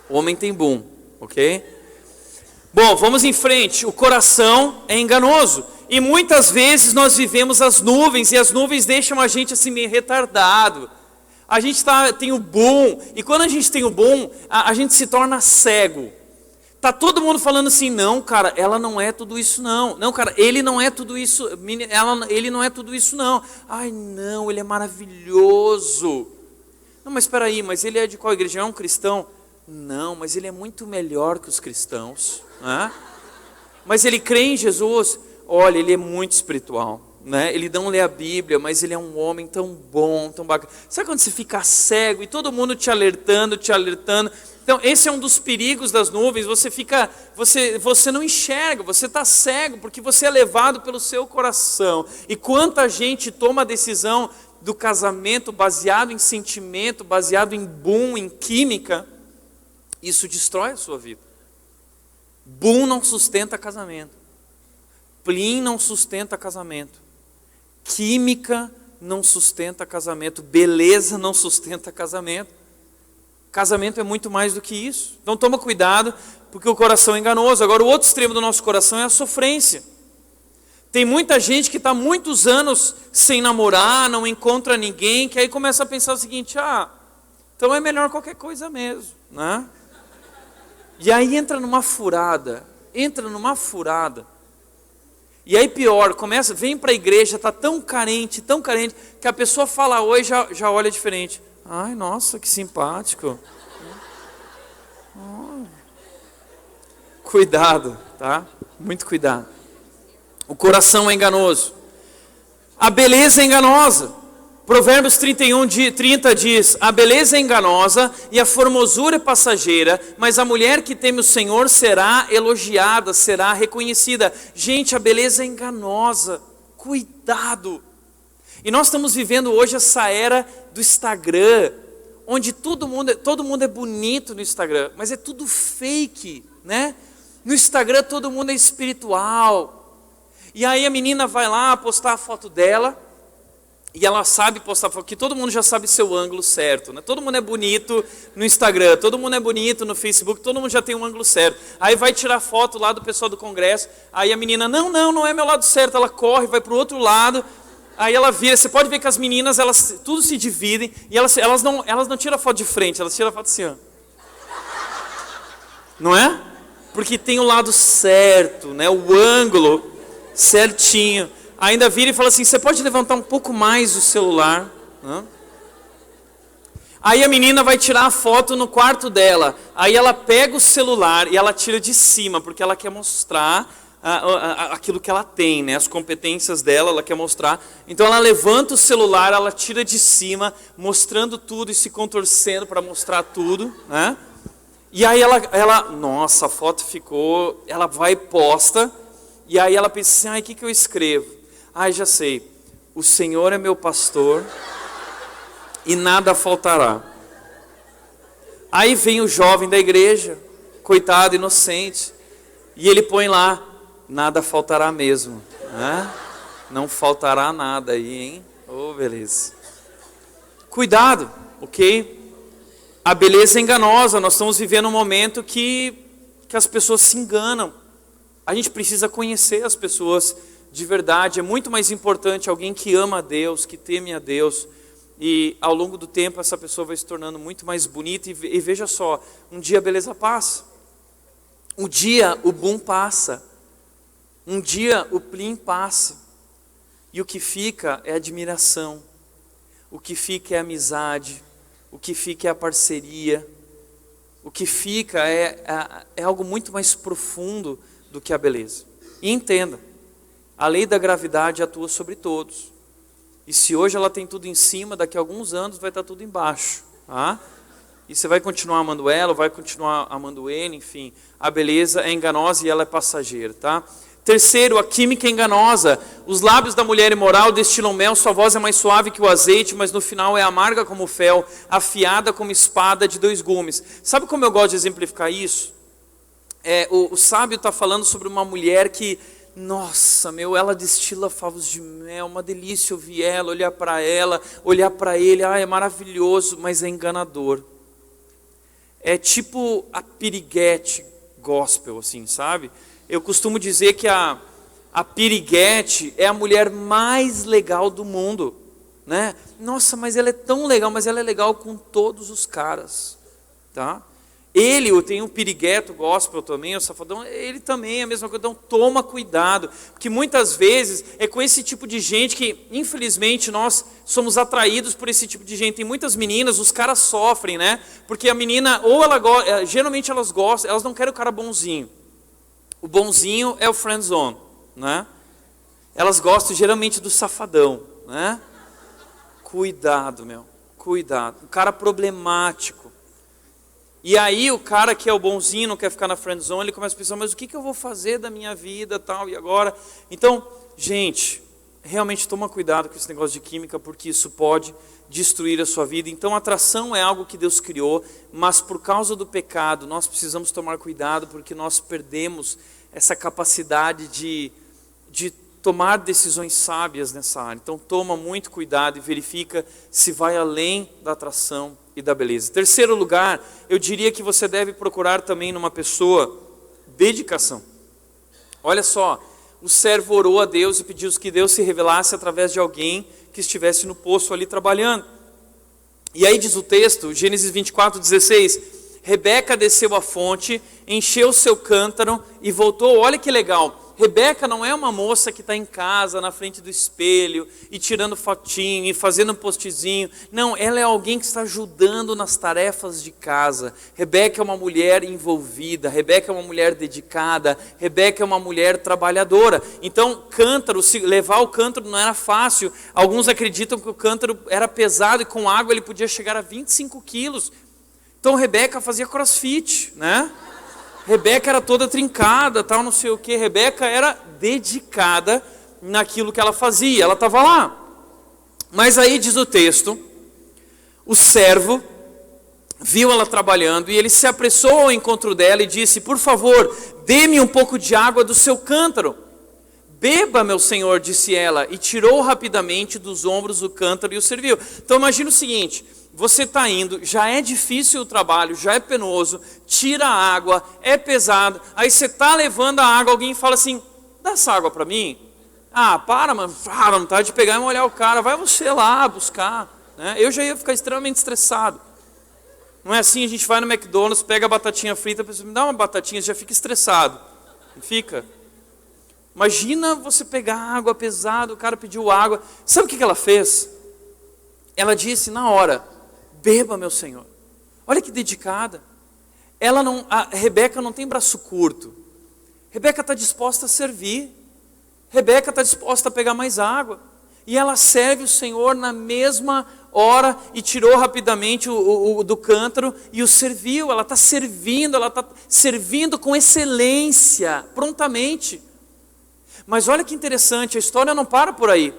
O homem tem boom, ok? Bom, vamos em frente. O coração é enganoso, e muitas vezes nós vivemos as nuvens, e as nuvens deixam a gente assim meio retardado. A gente tem o boom, e quando a gente tem o boom, a gente se torna cego. Tá todo mundo falando assim, não, cara, ela não é tudo isso não. Não, cara, ele não é tudo isso, ele não é tudo isso não. Ai, não, ele é maravilhoso. Não, mas espera aí, mas ele é de qual igreja? É um cristão? Não, mas ele é muito melhor que os cristãos. Né? Mas ele crê em Jesus? olha, ele é muito espiritual, né? Ele não lê a Bíblia, mas ele é um homem tão bom, tão bacana. Sabe quando você fica cego e todo mundo te alertando, te alertando? Então, esse é um dos perigos das nuvens. Você não enxerga, você está cego, porque você é levado pelo seu coração. E quanta gente toma a decisão do casamento baseado em sentimento, baseado em boom, em química, isso destrói a sua vida. Boom não sustenta casamento. Plim não sustenta casamento. Química não sustenta casamento. Beleza não sustenta casamento. Casamento é muito mais do que isso. Então toma cuidado, porque o coração é enganoso. Agora o outro extremo do nosso coração é a sofrência. Tem muita gente que está muitos anos sem namorar, não encontra ninguém, que aí começa a pensar o seguinte, então é melhor qualquer coisa mesmo, né? E aí entra numa furada. E aí pior, vem para a igreja, está tão carente, que a pessoa fala oi, já olha diferente. Ai, nossa, que simpático. Cuidado, tá? Muito cuidado. O coração é enganoso. A beleza é enganosa. Provérbios 30 diz, a beleza é enganosa e a formosura é passageira, mas a mulher que teme o Senhor será elogiada, será reconhecida. Gente, a beleza é enganosa. Cuidado. E nós estamos vivendo hoje essa era do Instagram, onde todo mundo é bonito no Instagram, mas é tudo fake, né? No Instagram todo mundo é espiritual. E aí a menina vai lá postar a foto dela, e ela sabe postar foto, que todo mundo já sabe seu ângulo certo, né? Todo mundo é bonito no Instagram, todo mundo é bonito no Facebook, todo mundo já tem um ângulo certo. Aí vai tirar foto lá do pessoal do congresso, aí a menina, não é meu lado certo, ela corre, vai para o outro lado. Aí ela vira, você pode ver que as meninas, elas tudo se dividem, e elas não tiram foto de frente, elas tiram foto assim, ó. Não é? Porque tem o lado certo, né? O ângulo certinho. Ainda vira e fala assim, você pode levantar um pouco mais o celular? Aí a menina vai tirar a foto no quarto dela, aí ela pega o celular e ela tira de cima, porque ela quer mostrar aquilo que ela tem, né? As competências dela, ela quer mostrar. Então ela levanta o celular, ela tira de cima, mostrando tudo e se contorcendo para mostrar tudo, né? E aí nossa, a foto ficou, ela vai e posta, e aí ela pensa assim, o que eu escrevo? Já sei, o Senhor é meu pastor e nada faltará. Aí vem o jovem da igreja, coitado, inocente, e ele põe lá, nada faltará mesmo, né? Não faltará nada aí, hein? Beleza. Cuidado, ok? A beleza é enganosa, nós estamos vivendo um momento que as pessoas se enganam. A gente precisa conhecer as pessoas de verdade, é muito mais importante alguém que ama a Deus, que teme a Deus, e ao longo do tempo essa pessoa vai se tornando muito mais bonita, e veja só, um dia a beleza passa, um dia o boom passa, um dia o plim passa, e o que fica é admiração, o que fica é amizade, o que fica é a parceria, o que fica é algo muito mais profundo do que a beleza. E entenda, a lei da gravidade atua sobre todos, e se hoje ela tem tudo em cima, daqui a alguns anos vai estar tudo embaixo, tá? E você vai continuar amando ela, vai continuar amando ele, enfim, a beleza é enganosa e ela é passageira, tá? Terceiro, a química é enganosa. Os lábios da mulher imoral destilam mel, sua voz é mais suave que o azeite, mas no final é amarga como o fel, afiada como espada de 2 gumes. Sabe como eu gosto de exemplificar isso? O sábio está falando sobre uma mulher que, nossa, ela destila favos de mel, uma delícia ouvir ela, olhar para ele, é maravilhoso, mas é enganador. É tipo a piriguete gospel, assim, sabe? Eu costumo dizer que a piriguete é a mulher mais legal do mundo, né? Nossa, mas ela é tão legal, mas ela é legal com todos os caras, tá? Eu tenho um pirigueto gospel também, o safadão, ele também é a mesma coisa, então toma cuidado, porque muitas vezes é com esse tipo de gente que, infelizmente, nós somos atraídos por esse tipo de gente. Tem muitas meninas, os caras sofrem, né? Porque a menina, geralmente elas não querem o cara bonzinho. O bonzinho é o friend zone, né? elas gostam geralmente do safadão, né? Cuidado, meu, cuidado. Um cara problemático. E aí o cara que é o bonzinho, não quer ficar na friend zone, ele começa a pensar, mas o que eu vou fazer da minha vida, tal, e agora? Então, gente, realmente toma cuidado com esse negócio de química, porque isso pode destruir a sua vida. Então, atração é algo que Deus criou, mas por causa do pecado, nós precisamos tomar cuidado, porque nós perdemos essa capacidade de tomar decisões sábias nessa área. Então, toma muito cuidado e verifica se vai além da atração e da beleza. Terceiro lugar, eu diria que você deve procurar também numa pessoa dedicação. Olha só, o servo orou a Deus e pediu que Deus se revelasse através de alguém que estivesse no poço ali trabalhando. E aí diz o texto, Gênesis 24:16, Rebeca desceu à fonte, encheu o seu cântaro e voltou. Olha que legal. Rebeca não é uma moça que está em casa, na frente do espelho, e tirando fotinho, e fazendo um postzinho. Não, ela é alguém que está ajudando nas tarefas de casa. Rebeca é uma mulher envolvida, Rebeca é uma mulher dedicada, Rebeca é uma mulher trabalhadora. Então, cântaro, levar o cântaro não era fácil. Alguns acreditam que o cântaro era pesado, e com água ele podia chegar a 25 quilos. Então, Rebeca fazia crossfit, né? Rebeca era toda trincada, tal, não sei o que. Rebeca era dedicada naquilo que ela fazia, ela estava lá. Mas aí diz o texto, o servo viu ela trabalhando e ele se apressou ao encontro dela e disse, por favor, dê-me um pouco de água do seu cântaro. Beba, meu senhor, disse ela, e tirou rapidamente dos ombros o cântaro e o serviu. Então imagina o seguinte, você está indo, já é difícil o trabalho, já é penoso, tira a água, é pesado, aí você está levando a água, alguém fala assim, dá essa água para mim? Ah, para, mano, vontade de pegar e molhar o cara, vai você lá buscar, né? Eu já ia ficar extremamente estressado. Não é assim, a gente vai no McDonald's, pega a batatinha frita, a pessoa me dá uma batatinha, você já fica estressado, não fica? Imagina você pegar água pesada, o cara pediu água, sabe o que ela fez? Ela disse na hora, beba, meu senhor. Olha que dedicada. A Rebeca não tem braço curto. Rebeca está disposta a servir. Rebeca está disposta a pegar mais água. E ela serve o Senhor na mesma hora e tirou rapidamente do cântaro e o serviu. Ela está servindo com excelência, prontamente. Mas olha que interessante, a história não para por aí.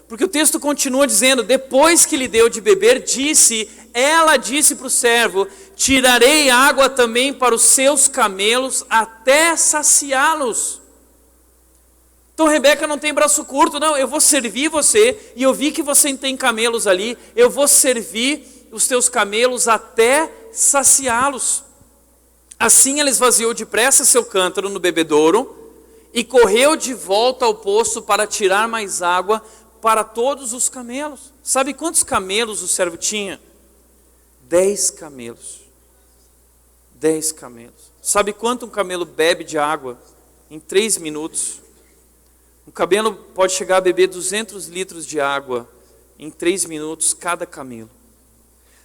Porque o texto continua dizendo, depois que lhe deu de beber, ela disse para o servo, tirarei água também para os seus camelos até saciá-los. Então Rebeca não tem braço curto, não, eu vou servir você, e eu vi que você tem camelos ali, eu vou servir os teus camelos até saciá-los. Assim ela esvaziou depressa seu cântaro no bebedouro, e correu de volta ao poço para tirar mais água, para todos os camelos. Sabe quantos camelos o servo tinha? 10 camelos. 10 camelos. Sabe quanto um camelo bebe de água? Em 3 minutos. Um camelo pode chegar a beber 200 litros de água em 3 minutos cada camelo.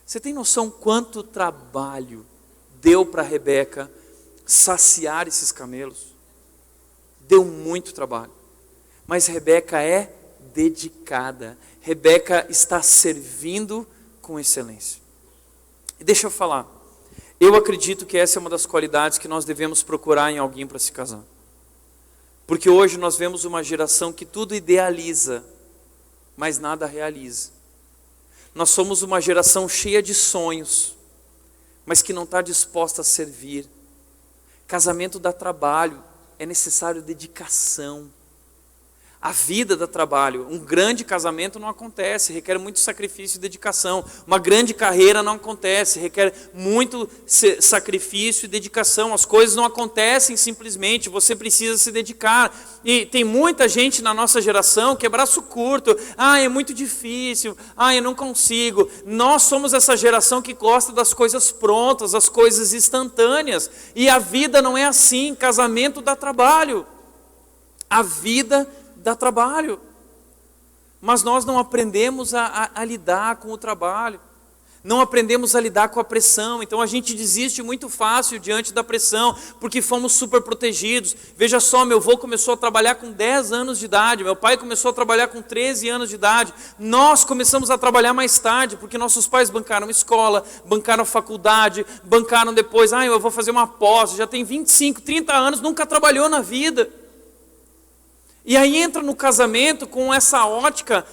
Você tem noção quanto trabalho deu para Rebeca saciar esses camelos? Deu muito trabalho. Mas Rebeca é dedicada. Rebeca está servindo com excelência. E deixa eu falar, eu acredito que essa é uma das qualidades que nós devemos procurar em alguém para se casar. Porque hoje nós vemos uma geração que tudo idealiza, mas nada realiza. Nós somos uma geração cheia de sonhos, mas que não está disposta a servir. Casamento dá trabalho, é necessário dedicação. A vida dá trabalho. Um grande casamento não acontece, requer muito sacrifício e dedicação. Uma grande carreira não acontece, requer muito sacrifício e dedicação. As coisas não acontecem simplesmente, você precisa se dedicar. E tem muita gente na nossa geração que é braço curto. Ah, é muito difícil. Ah, eu não consigo. Nós somos essa geração que gosta das coisas prontas, das coisas instantâneas. E a vida não é assim, casamento dá trabalho. A vida dá trabalho, mas nós não aprendemos a lidar com o trabalho. não aprendemos a lidar com a pressão, então a gente desiste muito fácil diante da pressão, porque fomos super protegidos. Veja só, meu avô começou a trabalhar com 10 anos de idade, meu pai começou a trabalhar com 13 anos de idade, nós começamos a trabalhar mais tarde, porque nossos pais bancaram escola, bancaram faculdade, bancaram depois, eu vou fazer uma pós, já tem 25, 30 anos, nunca trabalhou na vida. E aí entra no casamento com essa ótica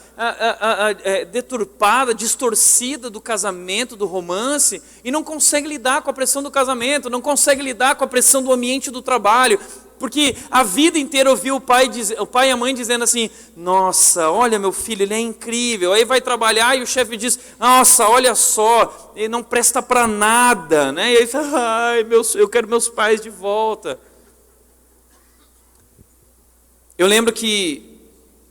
deturpada, distorcida do casamento, do romance, e não consegue lidar com a pressão do casamento, não consegue lidar com a pressão do ambiente do trabalho, porque a vida inteira ouviu o pai e a mãe dizendo assim, nossa, olha meu filho, ele é incrível, aí vai trabalhar e o chefe diz, nossa, olha só, ele não presta para nada, né? E aí fala, eu quero meus pais de volta. Eu lembro que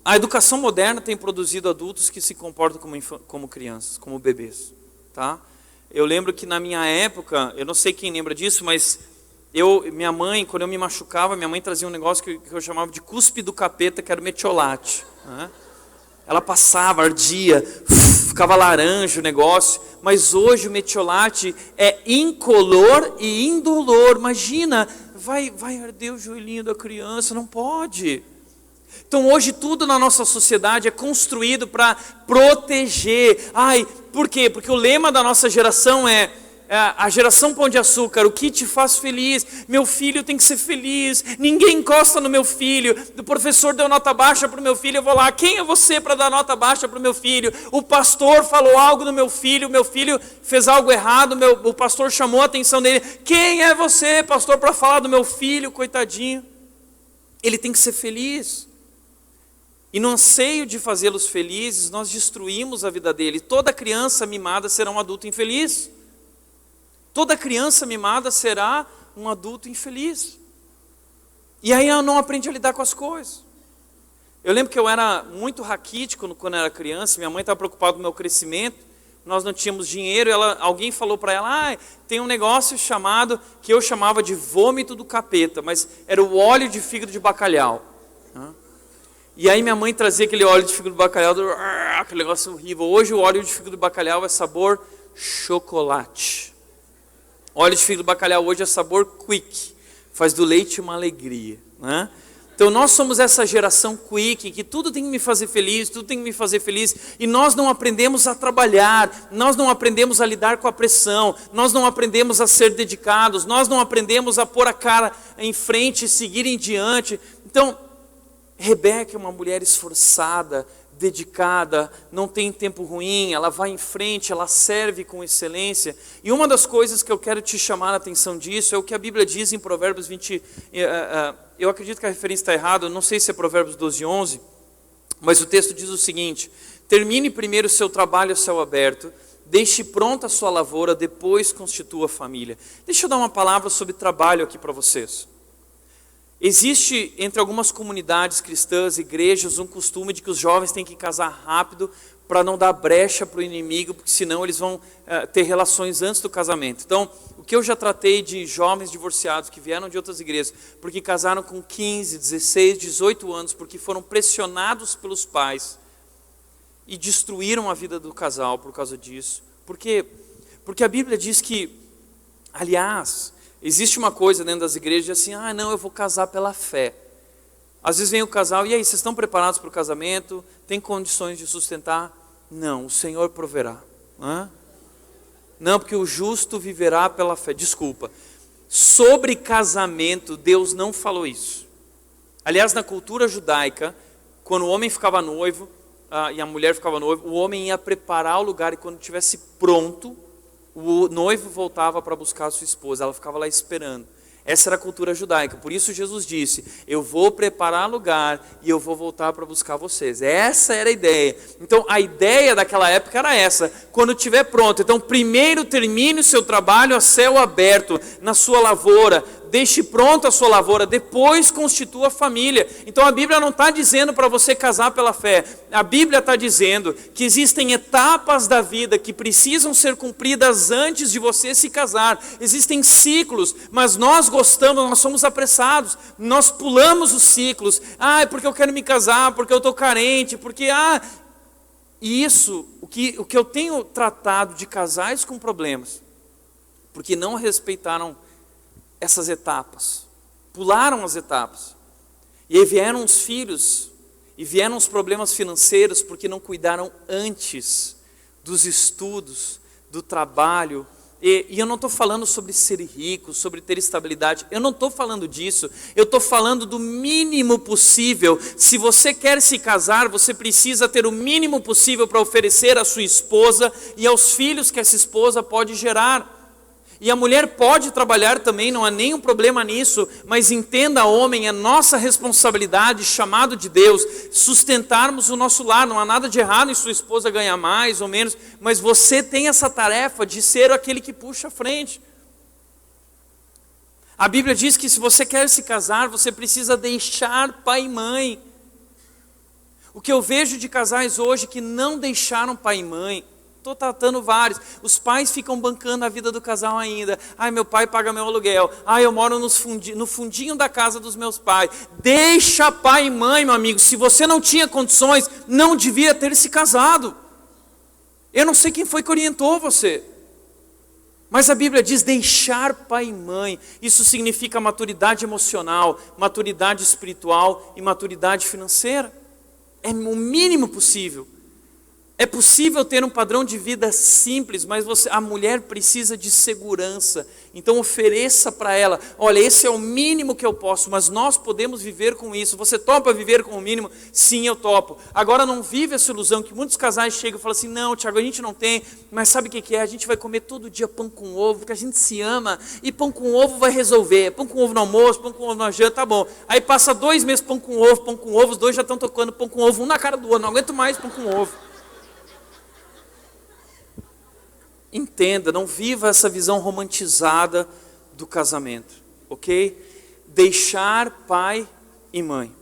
a educação moderna tem produzido adultos que se comportam como crianças, como bebês, tá? Eu lembro que na minha época, eu não sei quem lembra disso, mas minha mãe, quando eu me machucava, minha mãe trazia um negócio que eu chamava de cuspe do capeta, que era o metiolate, né? Ela passava, ardia, ficava laranja o negócio, mas hoje o metiolate é incolor e indolor. Imagina, vai arder o joelhinho da criança, não pode. Então hoje tudo na nossa sociedade é construído para proteger. Por quê? Porque o lema da nossa geração é a geração Pão de Açúcar, o que te faz feliz? Meu filho tem que ser feliz, ninguém encosta no meu filho, o professor deu nota baixa para o meu filho, eu vou lá, quem é você para dar nota baixa para o meu filho? O pastor falou algo no meu filho fez algo errado, o pastor chamou a atenção dele, quem é você, pastor, para falar do meu filho, coitadinho? Ele tem que ser feliz. E no anseio de fazê-los felizes, nós destruímos a vida dele. Toda criança mimada será um adulto infeliz. Toda criança mimada será um adulto infeliz. E aí ela não aprende a lidar com as coisas. Eu lembro que eu era muito raquítico quando eu era criança, minha mãe estava preocupada com o meu crescimento, nós não tínhamos dinheiro, e alguém falou para ela, tem um negócio que eu chamava de vômito do capeta, mas era o óleo de fígado de bacalhau. E aí minha mãe trazia aquele óleo de fígado de bacalhau, aquele negócio horrível. Hoje o óleo de fígado de bacalhau é sabor chocolate. Óleo de fígado de bacalhau hoje é sabor quick, faz do leite uma alegria, né? Então nós somos essa geração quick, que tudo tem que me fazer feliz, tudo tem que me fazer feliz, e nós não aprendemos a trabalhar, nós não aprendemos a lidar com a pressão, nós não aprendemos a ser dedicados, nós não aprendemos a pôr a cara em frente e seguir em diante. Então, Rebeca é uma mulher esforçada, dedicada, não tem tempo ruim, ela vai em frente, ela serve com excelência. E uma das coisas que eu quero te chamar a atenção disso é o que a Bíblia diz em Provérbios 20, eu acredito que a referência está errada, não sei se é Provérbios 12:11, mas o texto diz o seguinte, termine primeiro o seu trabalho a céu aberto, deixe pronta a sua lavoura, depois constitua a família. Deixa eu dar uma palavra sobre trabalho aqui para vocês. Existe entre algumas comunidades cristãs, igrejas, um costume de que os jovens têm que casar rápido para não dar brecha para o inimigo, porque senão eles vão ter relações antes do casamento. Então, o que eu já tratei de jovens divorciados que vieram de outras igrejas, porque casaram com 15, 16, 18 anos, porque foram pressionados pelos pais e destruíram a vida do casal por causa disso. Por quê? Porque a Bíblia diz que, aliás, existe uma coisa dentro das igrejas assim, não, eu vou casar pela fé. Às vezes vem o casal, e aí, vocês estão preparados para o casamento? Tem condições de sustentar? Não, o Senhor proverá. Não, porque o justo viverá pela fé. Desculpa. Sobre casamento, Deus não falou isso. Aliás, na cultura judaica, quando o homem ficava noivo, e a mulher ficava noiva, o homem ia preparar o lugar, e quando estivesse pronto, o noivo voltava para buscar a sua esposa, ela ficava lá esperando. Essa era a cultura judaica, por isso Jesus disse, eu vou preparar lugar e eu vou voltar para buscar vocês. Essa era a ideia. Então a ideia daquela época era essa, quando estiver pronto, então primeiro termine o seu trabalho a céu aberto, na sua lavoura, deixe pronta a sua lavoura, depois constitua a família. Então a Bíblia não está dizendo para você casar pela fé, a Bíblia está dizendo que existem etapas da vida que precisam ser cumpridas antes de você se casar, existem ciclos, mas nós gostamos, nós somos apressados, nós pulamos os ciclos, é porque eu quero me casar, porque eu estou carente, porque E isso, o que eu tenho tratado de casais com problemas, porque não respeitaram essas etapas, pularam as etapas, e aí vieram os filhos, e vieram os problemas financeiros, porque não cuidaram antes dos estudos, do trabalho. E eu não estou falando sobre ser rico, sobre ter estabilidade, eu não estou falando disso, eu estou falando do mínimo possível. Se você quer se casar, você precisa ter o mínimo possível para oferecer à sua esposa e aos filhos que essa esposa pode gerar. E a mulher pode trabalhar também, não há nenhum problema nisso, mas entenda, homem, é nossa responsabilidade, chamado de Deus, sustentarmos o nosso lar. Não há nada de errado em sua esposa ganhar mais ou menos, mas você tem essa tarefa de ser aquele que puxa a frente. A Bíblia diz que se você quer se casar, você precisa deixar pai e mãe. O que eu vejo de casais hoje que não deixaram pai e mãe, estou tratando vários. Os pais ficam bancando a vida do casal ainda. Ai, meu pai paga meu aluguel. Ai, eu moro no fundinho da casa dos meus pais. Deixa pai e mãe, meu amigo. Se você não tinha condições, não devia ter se casado. Eu não sei quem foi que orientou você. Mas a Bíblia diz deixar pai e mãe. Isso significa maturidade emocional, maturidade espiritual e maturidade financeira. É o mínimo possível. É possível ter um padrão de vida simples, mas a mulher precisa de segurança. Então ofereça para ela, olha, esse é o mínimo que eu posso, mas nós podemos viver com isso. Você topa viver com o mínimo? Sim, eu topo. Agora não vive essa ilusão que muitos casais chegam e falam assim, não, Tiago, a gente não tem, mas sabe o que é? A gente vai comer todo dia pão com ovo, porque a gente se ama, e pão com ovo vai resolver. Pão com ovo no almoço, pão com ovo na janta, tá bom. Aí passa 2 meses pão com ovo, os dois já estão tocando pão com ovo, um na cara do outro, não aguento mais pão com ovo. Entenda, não viva essa visão romantizada do casamento, ok? Deixar pai e mãe.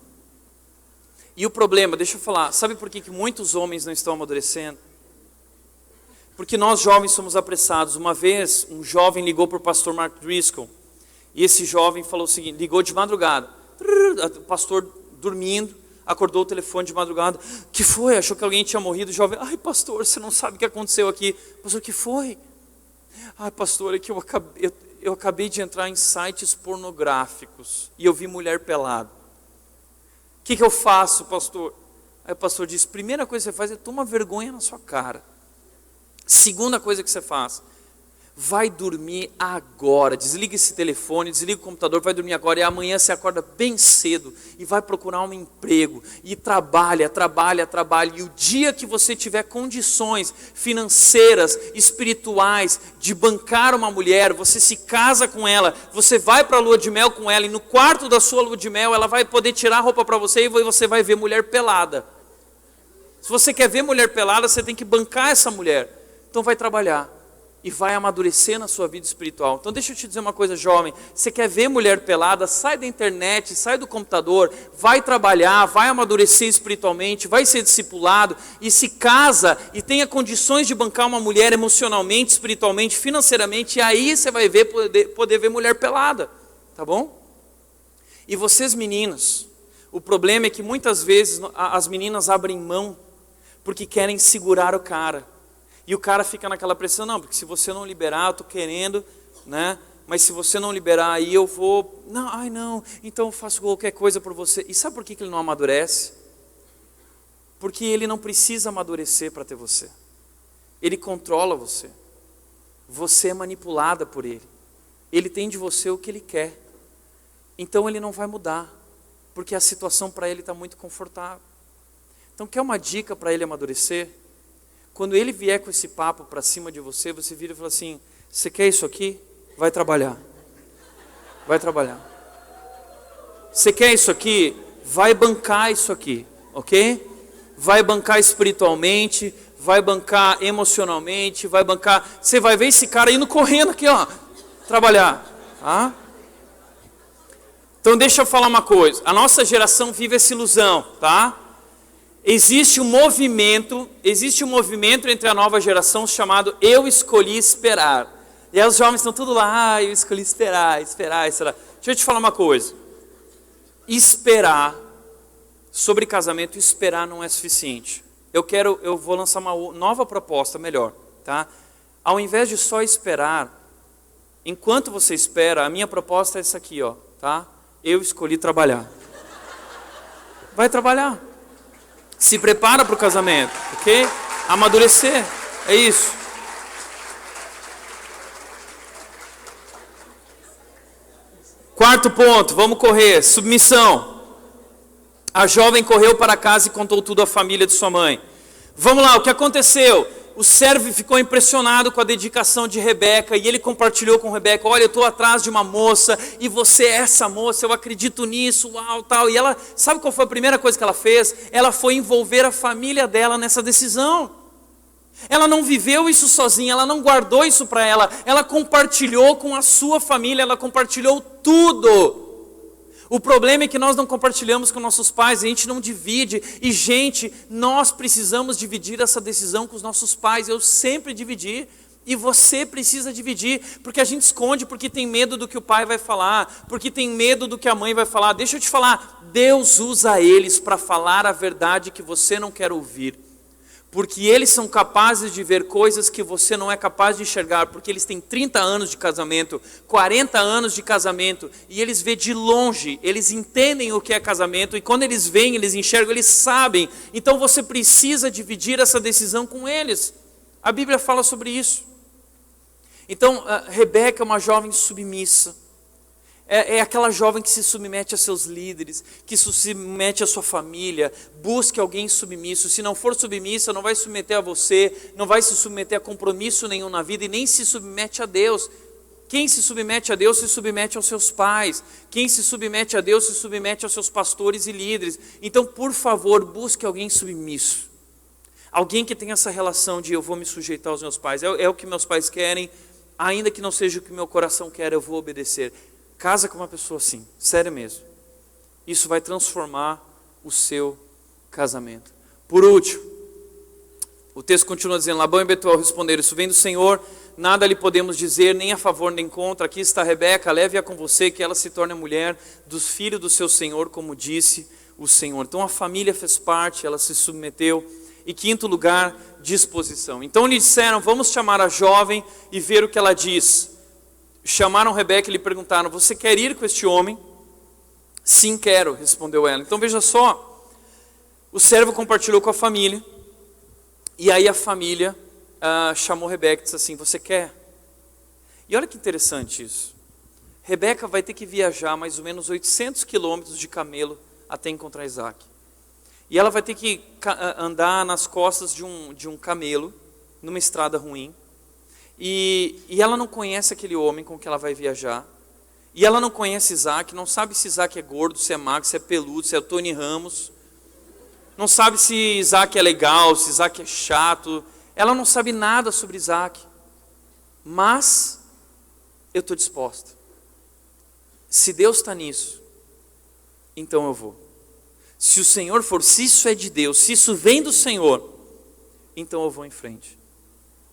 E o problema, deixa eu falar, sabe por que muitos homens não estão amadurecendo? Porque nós jovens somos apressados. Uma vez, um jovem ligou para o pastor Mark Driscoll, e esse jovem falou o seguinte, ligou de madrugada, o pastor dormindo, acordou o telefone de madrugada, que foi? Achou que alguém tinha morrido, o jovem, ai pastor, você não sabe o que aconteceu aqui. Pastor, o que foi? Ai pastor, é que eu acabei de entrar em sites pornográficos, e eu vi mulher pelada. O que eu faço, pastor? Aí o pastor disse, primeira coisa que você faz é tomar vergonha na sua cara. Segunda coisa que você faz, vai dormir agora, desliga esse telefone, desliga o computador, vai dormir agora, e amanhã você acorda bem cedo, e vai procurar um emprego, e trabalha, e o dia que você tiver condições financeiras, espirituais, de bancar uma mulher, você se casa com ela, você vai para a lua de mel com ela, e no quarto da sua lua de mel, ela vai poder tirar a roupa para você, e você vai ver mulher pelada. Se você quer ver mulher pelada, você tem que bancar essa mulher, então vai trabalhar. E vai amadurecer na sua vida espiritual. Então deixa eu te dizer uma coisa, jovem, você quer ver mulher pelada, sai da internet, sai do computador, vai trabalhar, vai amadurecer espiritualmente, vai ser discipulado, e se casa, e tenha condições de bancar uma mulher emocionalmente, espiritualmente, financeiramente, e aí você vai poder ver mulher pelada, tá bom? E vocês meninas, o problema é que muitas vezes as meninas abrem mão, porque querem segurar o cara. E o cara fica naquela pressão, não, porque se você não liberar, eu estou querendo, né? Mas se você não liberar, aí eu vou, não, então eu faço qualquer coisa por você. E sabe por que ele não amadurece? Porque ele não precisa amadurecer para ter você. Ele controla você. Você é manipulada por ele. Ele tem de você o que ele quer. Então ele não vai mudar, porque a situação para ele está muito confortável. Então quer uma dica para ele amadurecer? Quando ele vier com esse papo para cima de você, você vira e fala assim, você quer isso aqui? Vai trabalhar. Vai trabalhar. Você quer isso aqui? Vai bancar isso aqui, ok? Vai bancar espiritualmente, vai bancar emocionalmente, vai bancar... Você vai ver esse cara indo correndo aqui, ó, trabalhar. Tá? Então deixa eu falar uma coisa, a nossa geração vive essa ilusão, tá? Existe um movimento entre a nova geração chamado Eu Escolhi Esperar. E aí os jovens estão tudo lá, eu escolhi esperar. Deixa eu te falar uma coisa. Esperar, sobre casamento, esperar não é suficiente. eu vou lançar uma nova proposta melhor, tá? Ao invés de só esperar, enquanto você espera, a minha proposta é essa aqui, ó, tá? Eu escolhi trabalhar. Vai trabalhar. Se prepara para o casamento, ok? Amadurecer, é isso. Quarto ponto, vamos correr, submissão. A jovem correu para casa e contou tudo à família de sua mãe. Vamos lá, o que aconteceu? O servo ficou impressionado com a dedicação de Rebeca e ele compartilhou com Rebeca: olha, eu estou atrás de uma moça e você é essa moça, eu acredito nisso, uau, tal. E ela, sabe qual foi a primeira coisa que ela fez? Ela foi envolver a família dela nessa decisão. Ela não viveu isso sozinha, ela não guardou isso para ela compartilhou com a sua família, ela compartilhou tudo. O problema é que nós não compartilhamos com nossos pais, a gente não divide. E gente, nós precisamos dividir essa decisão com os nossos pais. Eu sempre dividi e você precisa dividir, porque a gente esconde, porque tem medo do que o pai vai falar, porque tem medo do que a mãe vai falar. Deixa eu te falar, Deus usa eles para falar a verdade que você não quer ouvir. Porque eles são capazes de ver coisas que você não é capaz de enxergar, porque eles têm 30 anos de casamento, 40 anos de casamento, e eles vê de longe, eles entendem o que é casamento, e quando eles veem, eles enxergam, eles sabem. Então você precisa dividir essa decisão com eles. A Bíblia fala sobre isso. Então, Rebeca é uma jovem submissa. É aquela jovem que se submete a seus líderes, que se submete à sua família. Busque alguém submisso. Se não for submissa, não vai se submeter a você, não vai se submeter a compromisso nenhum na vida e nem se submete a Deus. Quem se submete a Deus se submete aos seus pais. Quem se submete a Deus se submete aos seus pastores e líderes. Então, por favor, busque alguém submisso. Alguém que tenha essa relação de eu vou me sujeitar aos meus pais. É o que meus pais querem, ainda que não seja o que meu coração quer, eu vou obedecer. Casa com uma pessoa assim, sério mesmo. Isso vai transformar o seu casamento. Por último, o texto continua dizendo: Labão e Betuel responderam: isso vem do Senhor, nada lhe podemos dizer, nem a favor nem contra. Aqui está Rebeca, leve-a com você, que ela se torne a mulher dos filhos do seu Senhor, como disse o Senhor. Então a família fez parte, ela se submeteu. E quinto lugar, disposição. Então lhe disseram: vamos chamar a jovem e ver o que ela diz. Chamaram Rebeca e lhe perguntaram: você quer ir com este homem? Sim, quero, respondeu ela. Então veja só, o servo compartilhou com a família, e aí a família chamou Rebeca e disse assim: você quer? E olha que interessante isso. Rebeca vai ter que viajar mais ou menos 800 quilômetros de camelo até encontrar Isaac. E ela vai ter que andar nas costas de um camelo, numa estrada ruim. E ela não conhece aquele homem com que ela vai viajar. E ela não conhece Isaac, não sabe se Isaac é gordo, se é magro, se é peludo, se é o Tony Ramos. Não sabe se Isaac é legal, se Isaac é chato. Ela não sabe nada sobre Isaac. Mas eu estou disposta. Se Deus está nisso, então eu vou. Se o Senhor for, se isso é de Deus, se isso vem do Senhor, então eu vou em frente.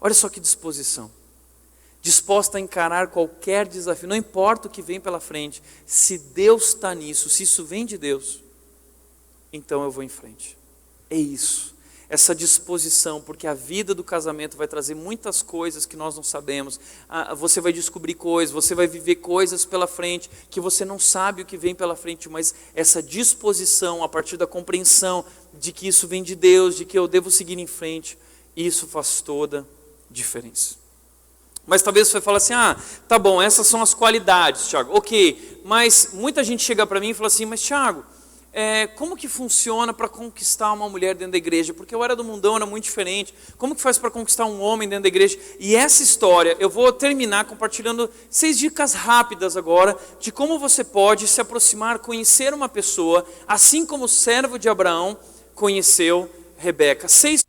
Olha só que disposição. Disposta a encarar qualquer desafio, não importa o que vem pela frente. Se Deus está nisso, se isso vem de Deus, então eu vou em frente. É isso, essa disposição, porque a vida do casamento vai trazer muitas coisas que nós não sabemos. Você vai descobrir coisas, você vai viver coisas pela frente que você não sabe o que vem pela frente, mas essa disposição a partir da compreensão de que isso vem de Deus, de que eu devo seguir em frente, isso faz toda diferença. Mas talvez você fale assim: tá bom, essas são as qualidades, Tiago. Ok, mas muita gente chega para mim e fala assim: mas Tiago, como que funciona para conquistar uma mulher dentro da igreja? Porque eu era do mundão, era muito diferente. Como que faz para conquistar um homem dentro da igreja? E essa história, eu vou terminar compartilhando 6 dicas rápidas agora, de como você pode se aproximar, conhecer uma pessoa, assim como o servo de Abraão conheceu Rebeca. 6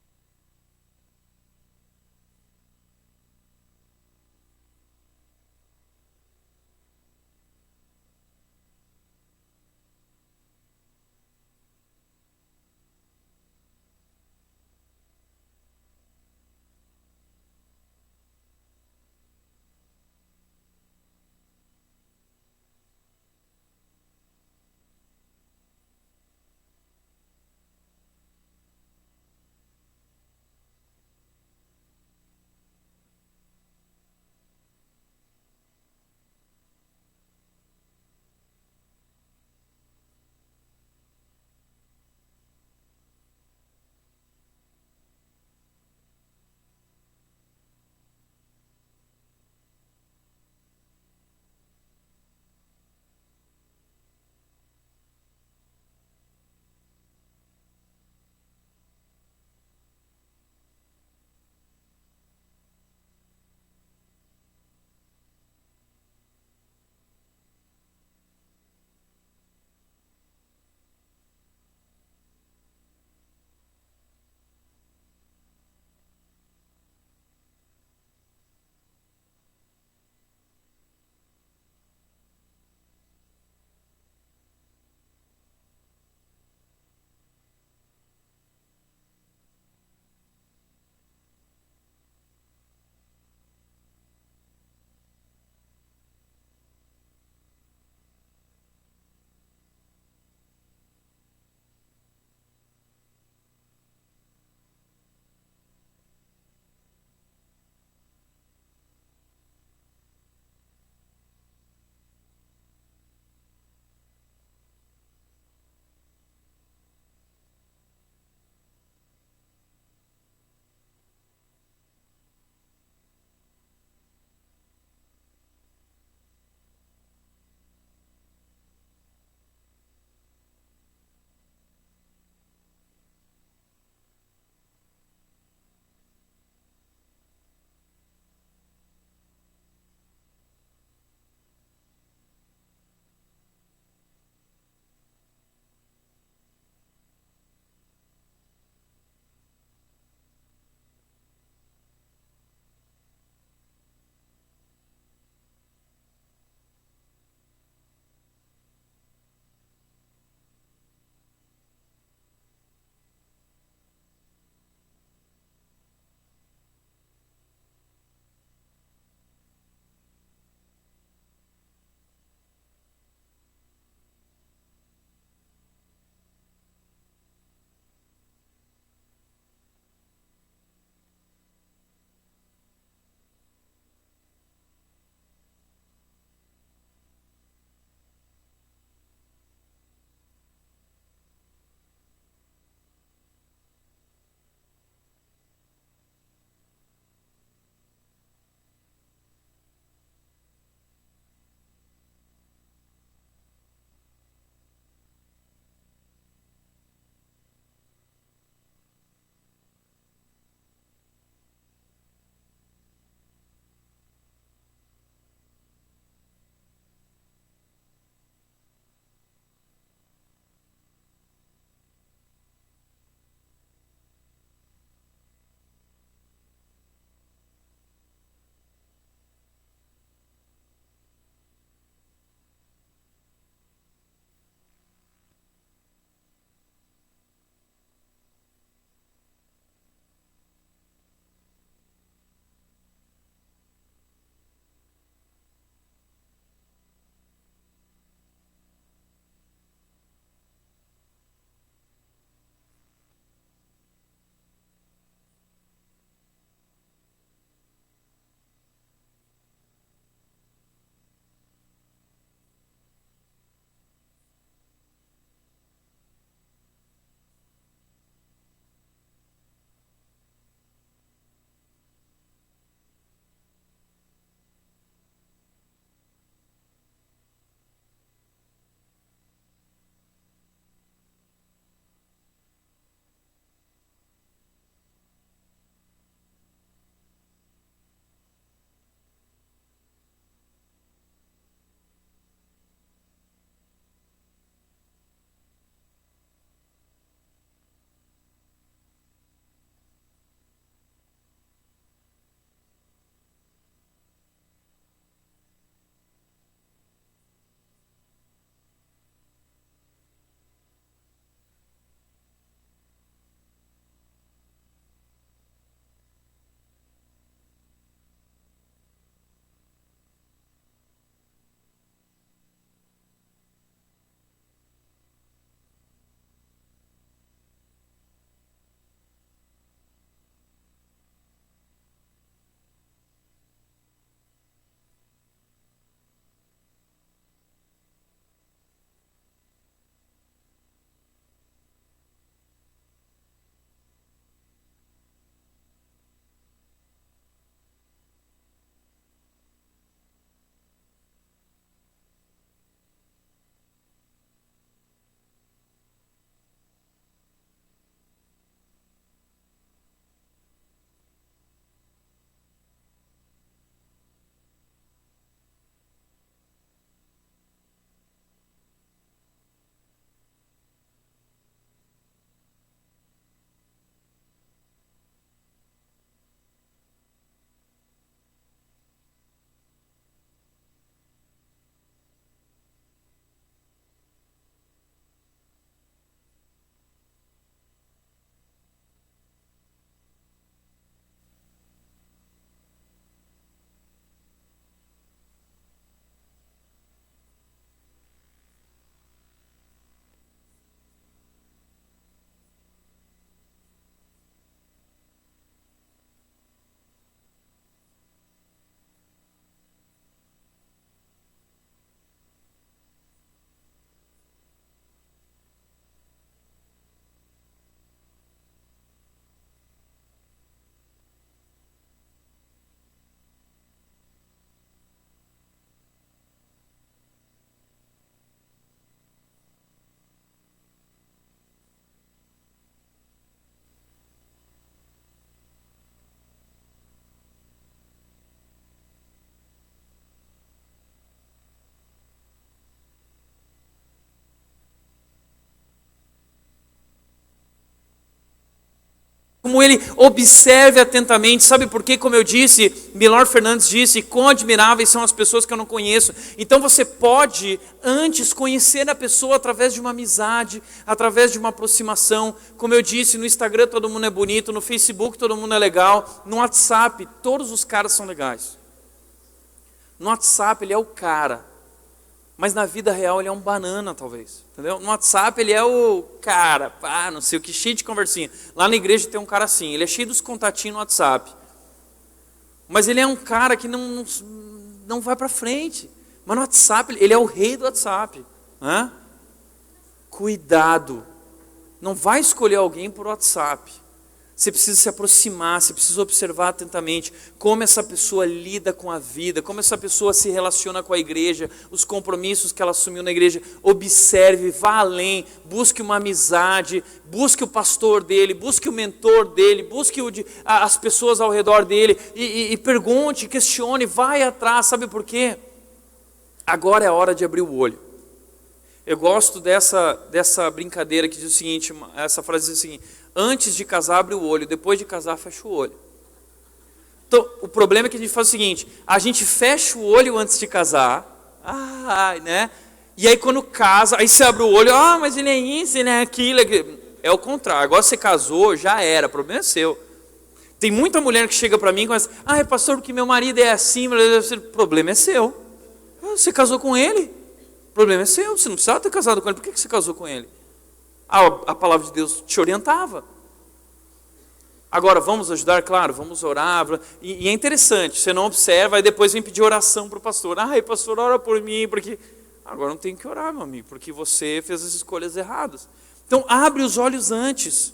como ele observe atentamente. Sabe por quê? Como eu disse, Milor Fernandes disse, quão admiráveis são as pessoas que eu não conheço. Então você pode antes conhecer a pessoa através de uma amizade, através de uma aproximação. Como eu disse, no Instagram todo mundo é bonito, no Facebook todo mundo é legal, no WhatsApp todos os caras são legais. No WhatsApp ele é o cara, mas na vida real ele é um banana talvez, entendeu? No WhatsApp ele é o cara, não sei o que, cheio de conversinha. Lá na igreja tem um cara assim, ele é cheio dos contatinhos no WhatsApp, mas ele é um cara que não vai para frente. Mas no WhatsApp, ele é o rei do WhatsApp, né? Cuidado, não vai escolher alguém por WhatsApp. Você precisa se aproximar, você precisa observar atentamente como essa pessoa lida com a vida, como essa pessoa se relaciona com a igreja, os compromissos que ela assumiu na igreja. Observe, vá além, busque uma amizade, busque o pastor dele, busque o mentor dele, busque as pessoas ao redor dele e pergunte, questione, vai atrás. Sabe por quê? Agora é a hora de abrir o olho. Eu gosto dessa brincadeira que diz o seguinte, essa frase diz o seguinte: antes de casar, abre o olho, depois de casar, fecha o olho. Então, o problema é que a gente faz o seguinte, a gente fecha o olho antes de casar, né? E aí quando casa, aí você abre o olho, mas ele é isso, ele é aquilo. É o contrário, agora você casou, já era, o problema é seu. Tem muita mulher que chega para mim e começa, pastor, porque meu marido é assim, o problema é seu. Você casou com ele? O problema é seu, você não precisava ter casado com ele, por que você casou com ele? A palavra de Deus te orientava. Agora, vamos ajudar? Claro, vamos orar. E é interessante, você não observa, e depois vem pedir oração para o pastor. Pastor, ora por mim, porque... Agora não tenho que orar, meu amigo, porque você fez as escolhas erradas. Então, abre os olhos antes.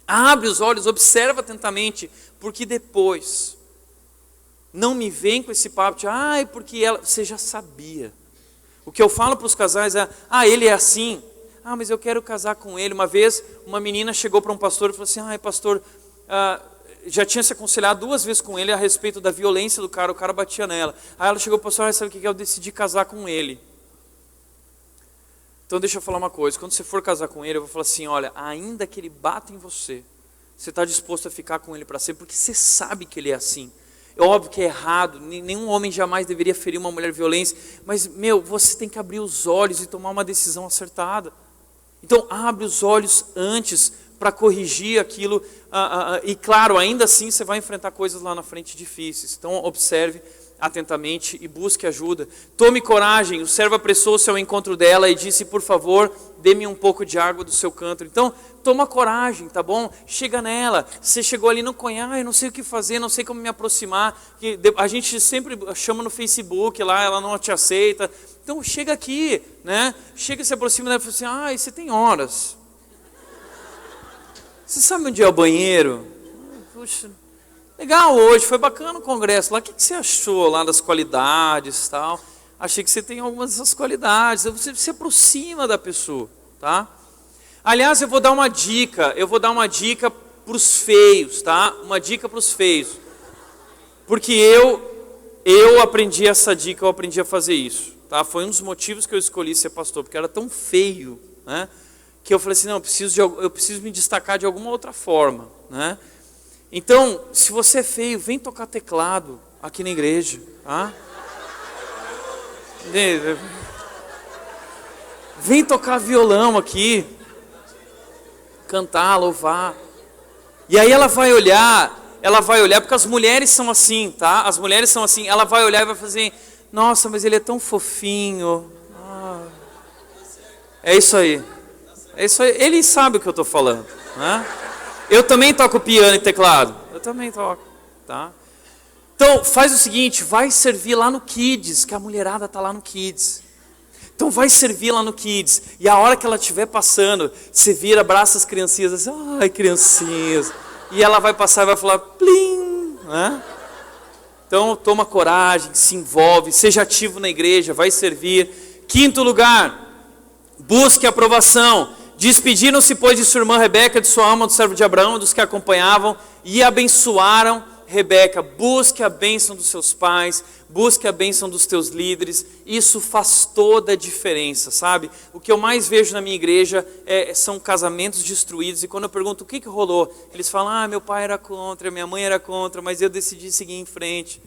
Abre os olhos, observa atentamente, porque depois... Não me vem com esse papo de, porque ela... Você já sabia. O que eu falo para os casais é, ele é assim. Mas eu quero casar com ele. Uma vez, uma menina chegou para um pastor e falou assim, pastor, já tinha se aconselhado 2 vezes com ele a respeito da violência do cara, o cara batia nela. Aí ela chegou para o pastor, sabe o que eu decidi casar com ele. Então deixa eu falar uma coisa, quando você for casar com ele, eu vou falar assim, olha, ainda que ele bata em você, você está disposto a ficar com ele para sempre, porque você sabe que ele é assim. É óbvio que é errado, nenhum homem jamais deveria ferir uma mulher violência, mas, você tem que abrir os olhos e tomar uma decisão acertada. Então, abre os olhos antes para corrigir aquilo, e claro, ainda assim você vai enfrentar coisas lá na frente difíceis. Então, observe atentamente e busque ajuda. Tome coragem, o servo apressou-se ao encontro dela e disse, por favor, dê-me um pouco de água do seu cântaro. Então, toma coragem, tá bom? Chega nela, você chegou ali, não conhece, eu não sei o que fazer, não sei como me aproximar, a gente sempre chama no Facebook lá, ela não te aceita. Então chega aqui, né? Chega e se aproxima dela e fala assim, você tem horas. Você sabe onde é o banheiro? Puxa, legal hoje, foi bacana o congresso lá. O que você achou lá das qualidades e tal? Achei que você tem algumas dessas qualidades. Você se aproxima da pessoa, tá? Aliás, eu vou dar uma dica para os feios, tá? Uma dica para os feios. Porque eu aprendi essa dica, eu aprendi a fazer isso. Tá? Foi um dos motivos que eu escolhi ser pastor, porque era tão feio, né? Que eu falei assim, não, eu preciso me destacar de alguma outra forma, né? Então, se você é feio, vem tocar teclado aqui na igreja, tá? Vem tocar violão aqui, cantar, louvar. E aí ela vai olhar, porque as mulheres são assim, tá? As mulheres são assim, ela vai olhar e vai fazer, nossa, mas ele é tão fofinho. É isso aí. Ele sabe o que eu estou falando, né? Eu também toco piano e teclado. Eu também toco, tá? Então, faz o seguinte, vai servir lá no Kids, que a mulherada está lá no Kids. Então, vai servir lá no Kids. E a hora que ela estiver passando, você vira, abraça as criancinhas, assim, ai, criancinhas. E ela vai passar e vai falar, plim, né? Então, toma coragem, se envolve, seja ativo na igreja, vai servir. 5º lugar, busque aprovação. Despediram-se, pois, de sua irmã Rebeca, de sua alma, do servo de Abraão, dos que a acompanhavam, e abençoaram Rebeca. Busque a bênção dos seus pais, busque a bênção dos teus líderes, isso faz toda a diferença, sabe? O que eu mais vejo na minha igreja são casamentos destruídos, e quando eu pergunto o que rolou, eles falam, meu pai era contra, minha mãe era contra, mas eu decidi seguir em frente.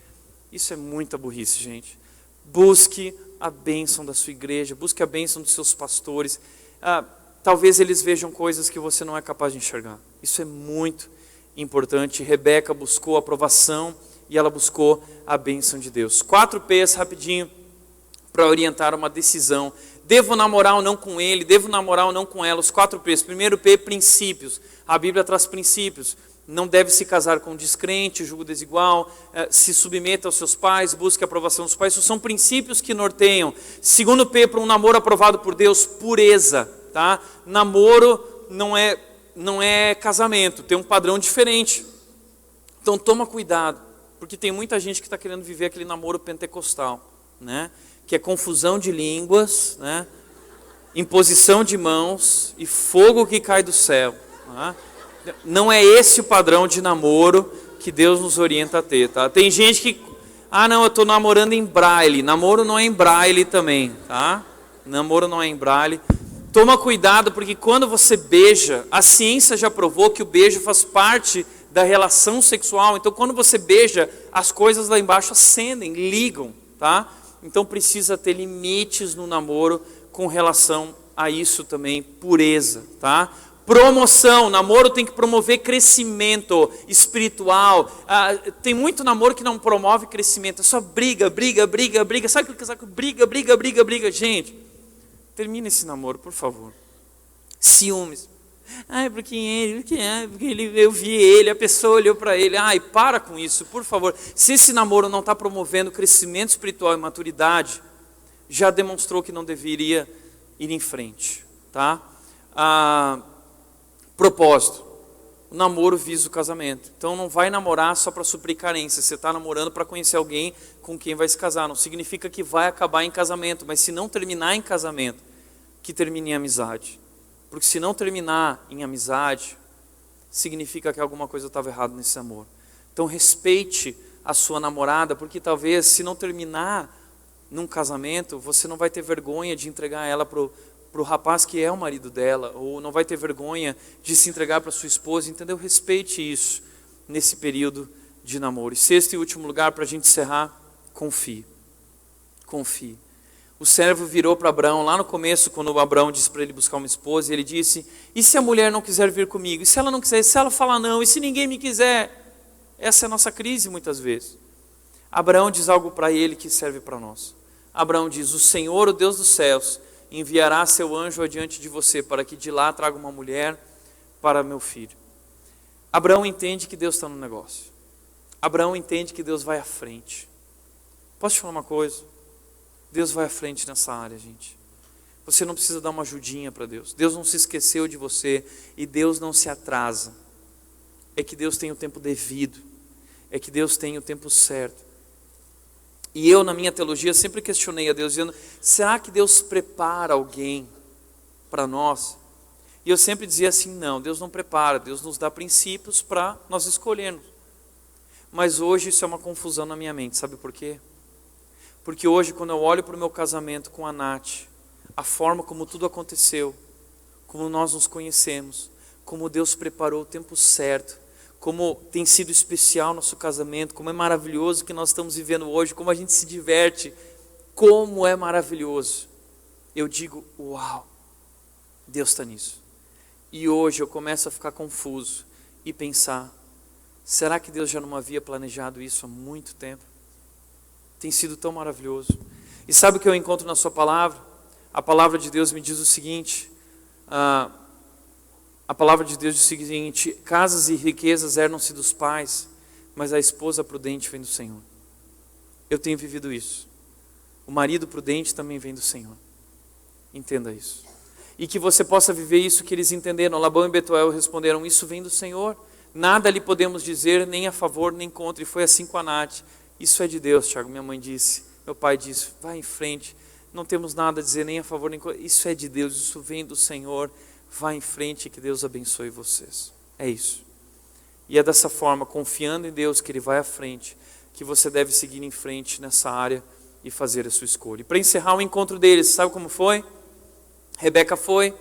Isso é muita burrice, gente. Busque a bênção da sua igreja, busque a bênção dos seus pastores. Talvez eles vejam coisas que você não é capaz de enxergar. Isso é muito importante. Rebeca buscou a aprovação e ela buscou a bênção de Deus. 4 P's rapidinho para orientar uma decisão. Devo namorar ou não com ele? Devo namorar ou não com ela? Os 4 P's. Primeiro P, princípios. A Bíblia traz princípios. Não deve se casar com um descrente, julgo desigual, se submeta aos seus pais, busque a aprovação dos pais. Isso são princípios que norteiam. Segundo P, para um namoro aprovado por Deus, pureza. Tá? Namoro não é casamento, tem um padrão diferente. Então toma cuidado, porque tem muita gente que está querendo viver aquele namoro pentecostal, né? Que é confusão de línguas, né? Imposição de mãos e fogo que cai do céu. Tá? Não é esse o padrão de namoro que Deus nos orienta a ter. Tá? Tem gente que, não, eu estou namorando em braille. Namoro não é em braille também. Tá? Namoro não é em braille. Toma cuidado, porque quando você beija, a ciência já provou que o beijo faz parte da relação sexual. Então, quando você beija, as coisas lá embaixo acendem, ligam, tá? Então, precisa ter limites no namoro com relação a isso também, pureza, tá? Promoção, namoro tem que promover crescimento espiritual. Tem muito namoro que não promove crescimento, é só briga. Sabe aquele casal que briga? Gente, termina esse namoro, por favor. Ciúmes. Porque eu vi ele, a pessoa olhou para ele. Para com isso, por favor. Se esse namoro não está promovendo crescimento espiritual e maturidade, já demonstrou que não deveria ir em frente. Tá? Propósito. O namoro visa o casamento. Então não vai namorar só para suprir carência. Você está namorando para conhecer alguém com quem vai se casar. Não significa que vai acabar em casamento, mas se não terminar em casamento, que termine em amizade. Porque se não terminar em amizade, significa que alguma coisa estava errada nesse amor. Então respeite a sua namorada, porque talvez se não terminar num casamento, você não vai ter vergonha de entregar ela para o rapaz que é o marido dela, ou não vai ter vergonha de se entregar para sua esposa, entendeu? Respeite isso nesse período de namoro. E sexto e último lugar, para a gente encerrar, confie. Confie. O servo virou para Abraão lá no começo, quando Abraão disse para ele buscar uma esposa, e ele disse, e se a mulher não quiser vir comigo? E se ela não quiser? E se ela falar não? E se ninguém me quiser? Essa é a nossa crise muitas vezes. Abraão diz algo para ele que serve para nós. Abraão diz, o Senhor, o Deus dos céus, enviará seu anjo adiante de você, para que de lá traga uma mulher para meu filho. Abraão entende que Deus está no negócio. Abraão entende que Deus vai à frente. Posso te falar uma coisa? Deus vai à frente nessa área, gente. Você não precisa dar uma ajudinha para Deus. Deus não se esqueceu de você e Deus não se atrasa. É que Deus tem o tempo devido. É que Deus tem o tempo certo. E eu, na minha teologia, sempre questionei a Deus, dizendo, será que Deus prepara alguém para nós? E eu sempre dizia assim, não, Deus não prepara, Deus nos dá princípios para nós escolhermos. Mas hoje isso é uma confusão na minha mente, sabe por quê? Porque hoje, quando eu olho para o meu casamento com a Nath, a forma como tudo aconteceu, como nós nos conhecemos, como Deus preparou o tempo certo, como tem sido especial nosso casamento, como é maravilhoso o que nós estamos vivendo hoje, como a gente se diverte, como é maravilhoso. Eu digo, uau, Deus está nisso. E hoje eu começo a ficar confuso e pensar, será que Deus já não havia planejado isso há muito tempo? Tem sido tão maravilhoso. E sabe o que eu encontro na sua palavra? A palavra de Deus me diz o seguinte, a palavra de Deus diz o seguinte, casas e riquezas herdam-se dos pais, mas a esposa prudente vem do Senhor. Eu tenho vivido isso. O marido prudente também vem do Senhor. Entenda isso. E que você possa viver isso que eles entenderam. Labão e Betuel responderam, isso vem do Senhor. Nada lhe podemos dizer, nem a favor, nem contra. E foi assim com a Nath. Isso é de Deus, Tiago. Minha mãe disse, meu pai disse, vai em frente. Não temos nada a dizer, nem a favor, nem contra. Isso é de Deus, isso vem do Senhor. Vá em frente e que Deus abençoe vocês. É isso. E é dessa forma, confiando em Deus, que Ele vai à frente, que você deve seguir em frente nessa área e fazer a sua escolha. E para encerrar o encontro deles, sabe como foi? Rebeca foi,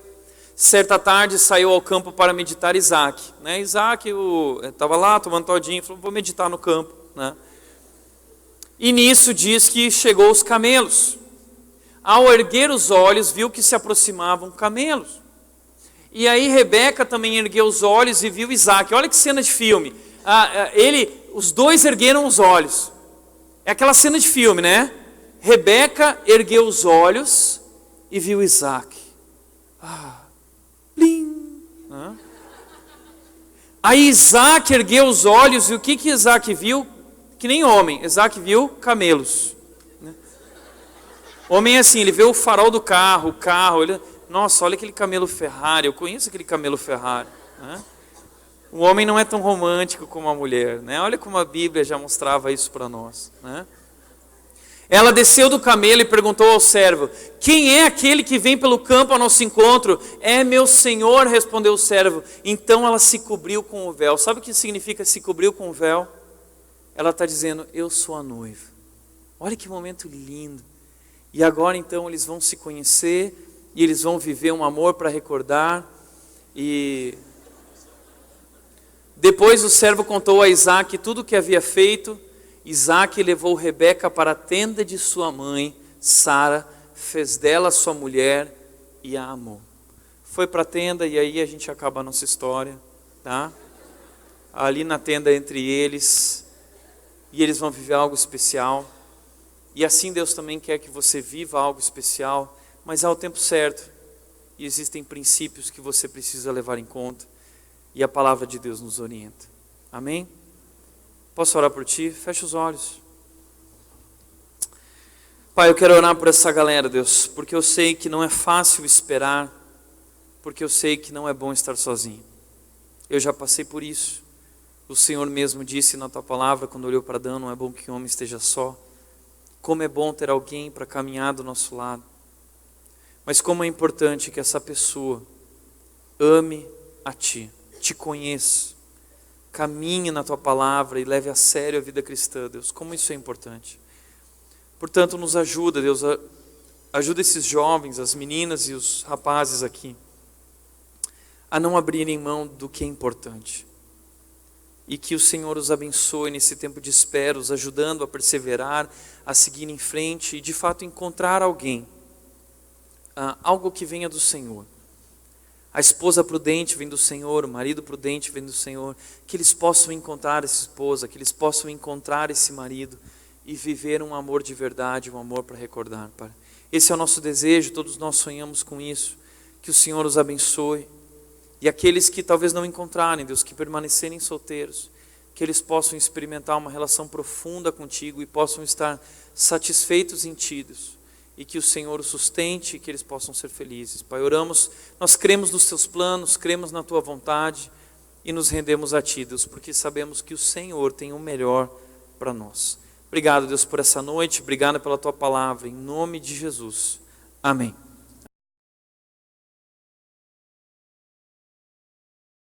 certa tarde saiu ao campo para meditar Isaac. Né? Isaac estava lá tomando todinho, falou, vou meditar no campo. Né? E nisso diz que chegou os camelos. Ao erguer os olhos, viu que se aproximavam camelos. E aí Rebeca também ergueu os olhos e viu Isaac. Olha que cena de filme. Os dois ergueram os olhos. É aquela cena de filme, né? Rebeca ergueu os olhos e viu Isaac. Plim. Aí Isaac ergueu os olhos e o que Isaac viu? Que nem homem, Isaac viu camelos. Homem é assim, ele vê o farol do carro, nossa, olha aquele camelo Ferrari, eu conheço aquele camelo Ferrari. Né? O homem não é tão romântico como a mulher, né? Olha como a Bíblia já mostrava isso para nós. Né? Ela desceu do camelo e perguntou ao servo, quem é aquele que vem pelo campo ao nosso encontro? É meu senhor, respondeu o servo. Então ela se cobriu com o véu. Sabe o que significa se cobriu com o véu? Ela está dizendo, eu sou a noiva. Olha que momento lindo. E agora então eles vão se conhecer e eles vão viver um amor para recordar. E depois o servo contou a Isaac tudo o que havia feito. Isaac levou Rebeca para a tenda de sua mãe, Sara, fez dela sua mulher e a amou. Foi para a tenda e aí a gente acaba a nossa história. Tá? Ali na tenda entre eles, e eles vão viver algo especial. E assim Deus também quer que você viva algo especial, mas ao tempo certo. E existem princípios que você precisa levar em conta. E a palavra de Deus nos orienta. Amém? Posso orar por ti? Fecha os olhos. Pai, eu quero orar por essa galera, Deus, porque eu sei que não é fácil esperar, porque eu sei que não é bom estar sozinho. Eu já passei por isso. O Senhor mesmo disse na tua palavra, quando olhou para Adão, não é bom que o homem esteja só. Como é bom ter alguém para caminhar do nosso lado. Mas como é importante que essa pessoa ame a Ti, Te conheça, caminhe na Tua palavra e leve a sério a vida cristã, Deus. Como isso é importante. Portanto, nos ajuda, Deus, ajuda esses jovens, as meninas e os rapazes aqui, a não abrirem mão do que é importante. E que o Senhor os abençoe nesse tempo de espera, os ajudando a perseverar, a seguir em frente e de fato encontrar alguém, algo que venha do Senhor. A esposa prudente vem do Senhor, o marido prudente vem do Senhor, que eles possam encontrar essa esposa, que eles possam encontrar esse marido e viver um amor de verdade, um amor para recordar, Pai. Esse é o nosso desejo, todos nós sonhamos com isso, que o Senhor os abençoe. E aqueles que talvez não encontrarem, Deus, que permanecerem solteiros, que eles possam experimentar uma relação profunda contigo e possam estar satisfeitos em Ti, Deus. E que o Senhor os sustente e que eles possam ser felizes. Pai, oramos, nós cremos nos Teus planos, cremos na Tua vontade e nos rendemos a Ti, Deus, porque sabemos que o Senhor tem o melhor para nós. Obrigado, Deus, por essa noite, obrigado pela Tua palavra, em nome de Jesus. Amém.